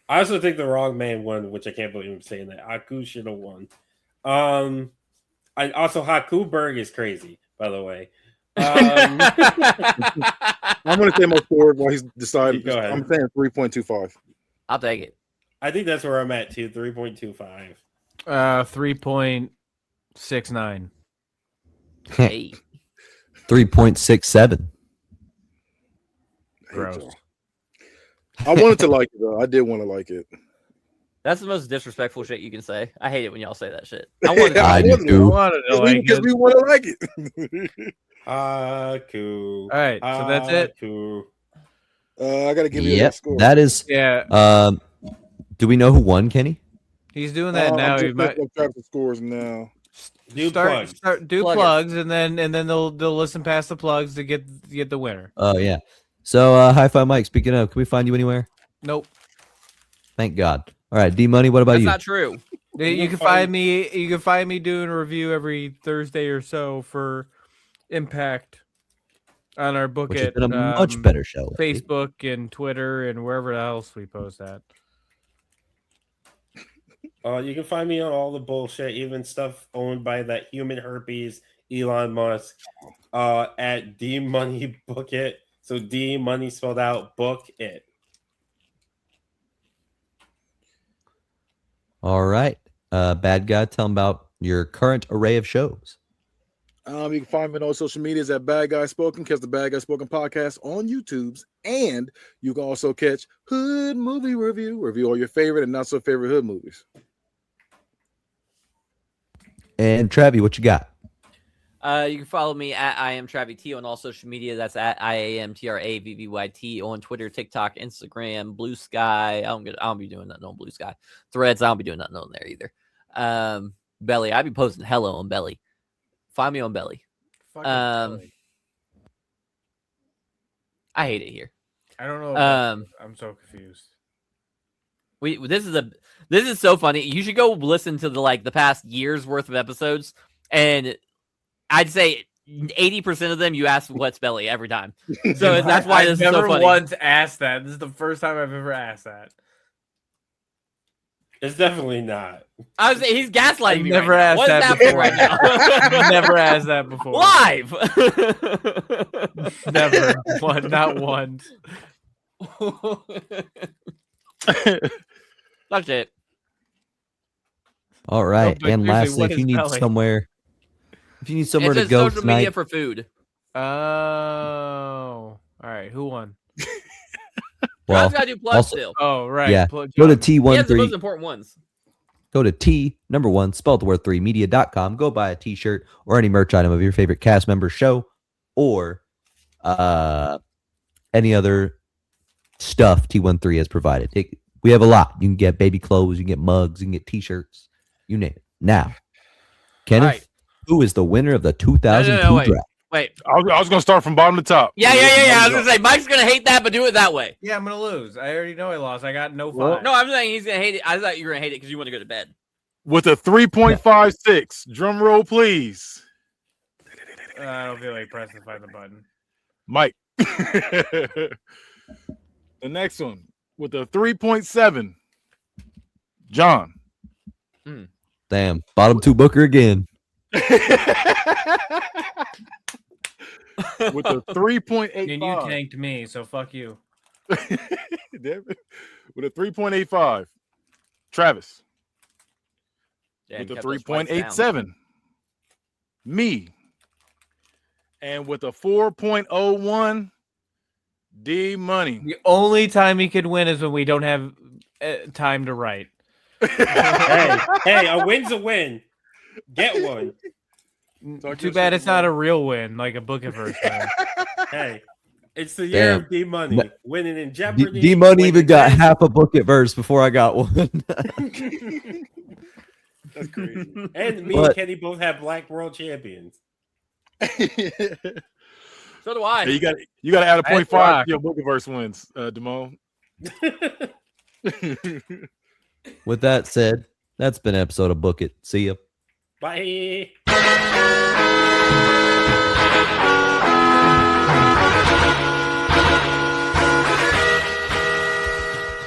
S3: also think the wrong man won, which I can't believe I'm saying that. Haku should have won. And also Hakuberg is crazy, by the way.
S7: I'm going to say my score while he's deciding.
S3: Go ahead.
S7: I'm saying 3.25.
S2: I'll take it.
S3: I think that's where I'm at too. 3.25.
S5: 3.69.
S2: Hey,
S1: 3.67.
S5: Gross.
S7: I wanted to like it though. I did want to like it.
S2: that's the most disrespectful shit you can say. I hate it when y'all say that shit. I want
S1: I
S2: to.
S1: do too.
S7: Because we want to like it.
S3: Cool.
S5: All right, so that's it.
S3: Cool.
S7: I got to give you that
S1: Yep,
S7: score.
S1: that is.
S5: Yeah,
S1: Do we know who won, Kenny?
S5: he's doing that
S7: I'm
S5: now. He
S7: just
S5: might
S7: looking up Travis' scores now.
S3: Do plugs.
S5: do
S2: Plug it.
S5: plugs, and then they'll listen past the plugs to get the winner.
S1: Oh yeah. So Hi-Fi Mike, speaking of, can we find you anywhere?
S5: Nope.
S1: Thank God. All right, D Money, what about
S2: That's
S1: you?
S2: not true.
S5: You can find me. You can find me doing a review every Thursday or so for Impact on our
S1: Which has
S5: BookIt,
S1: been a much better show. lately.
S5: Facebook and Twitter and wherever else we post that.
S3: You can find me on all the bullshit, even stuff owned by that human herpes Elon Musk. At D Money Book It. So D Money spelled out Book It.
S1: All right. Bad guy, tell him about your current array of shows.
S7: You can find me on all social medias at Bad Guy Spoken. Catch the Bad Guy Spoken podcast on YouTube's, and you can also catch Hood Movie Review all your favorite and not so favorite Hood movies.
S1: And Travi, what you got?
S2: You can follow me at I am Travi T on all social media. That's at IAMTRAVVYT on Twitter, TikTok, Instagram, Blue Sky. I don't be doing nothing on Blue Sky. Threads, I don't be doing nothing on there either. Belly, I be posting hello on Belly. Find me on Belly. I hate it here.
S5: I don't know. I'm so confused.
S2: This is so funny. You should go listen to the past year's worth of episodes, and I'd say 80% of them you ask what's Belly every time. So that's why this is so
S5: never
S2: funny.
S5: once asked that. This is the first time I've ever asked that.
S3: It's definitely not.
S2: I was he's gaslighting
S5: I've
S2: me.
S5: never
S2: right now.
S5: asked
S2: What is
S5: that
S2: happening
S5: before.
S2: right now?
S5: I've never asked that before.
S2: Live.
S5: Never. Not once.
S2: That's it.
S1: All right.
S5: but
S1: And
S5: seriously,
S1: lastly,
S5: what
S1: if
S5: is
S1: you need
S5: Belly?
S1: somewhere
S2: It's
S1: to
S2: just
S1: go
S2: social media
S1: tonight,
S2: for food.
S5: Oh. All right. Who won?
S1: well,
S2: John's got to do plugs
S1: also-
S2: still.
S5: Oh, right.
S1: Yeah.
S5: John.
S1: go to
S2: He has the most
S1: T13.
S2: important ones.
S1: Go to T1, spelled the word 3, media.com. Go buy a t-shirt or any merch item of your favorite cast member show or any other stuff T13 has provided. We have a lot. You can get baby clothes, you can get mugs, you can get t-shirts, you name it. Now, Kenneth,
S2: right.
S1: who is the winner of the 2002
S2: No, wait.
S1: draft?
S2: Wait.
S4: I was going to start from bottom to top.
S2: Yeah. I was gonna say Mike's gonna hate that, but do it that way.
S5: Yeah, I'm gonna lose. I already know I lost. I got no
S7: Well,
S5: five.
S2: No, I'm saying he's gonna hate it. I thought you were gonna hate it because you want to go to bed.
S4: With a 3.56. Drum roll, please.
S5: I don't feel like pressing the button.
S4: Mike. The next one with a 3.7. John.
S1: Damn, bottom two Booker again.
S4: With a 3.85.
S5: And you tanked me, so fuck you.
S4: Damn it. With a 3.85. Travis.
S2: Damn,
S4: With a
S2: kept those prices down.
S4: 3.87. Me. And with a 4.01. D Money.
S5: The only time he could win is when we don't have time to write.
S3: hey, a win's a win. Get one.
S4: Talk
S5: Too
S4: your
S5: bad
S4: shit,
S5: it's not
S4: man.
S5: a real win, like a BookIt verse win.
S3: Hey, it's the year
S1: Damn.
S3: of D Money.
S1: Ma-
S3: Winning in Jeopardy.
S1: D Money
S3: winning
S1: even got
S3: this.
S1: half a Booker verse before I got one.
S4: That's crazy.
S3: And me
S1: But-
S3: and Kenny both have black world champions.
S2: So do I.
S4: Hey, you got to add a
S5: That's
S4: 0.5
S5: rock.
S4: to your BookIt verse wins, Damone.
S1: With that said, that's been an episode of Book It. See ya.
S3: Bye.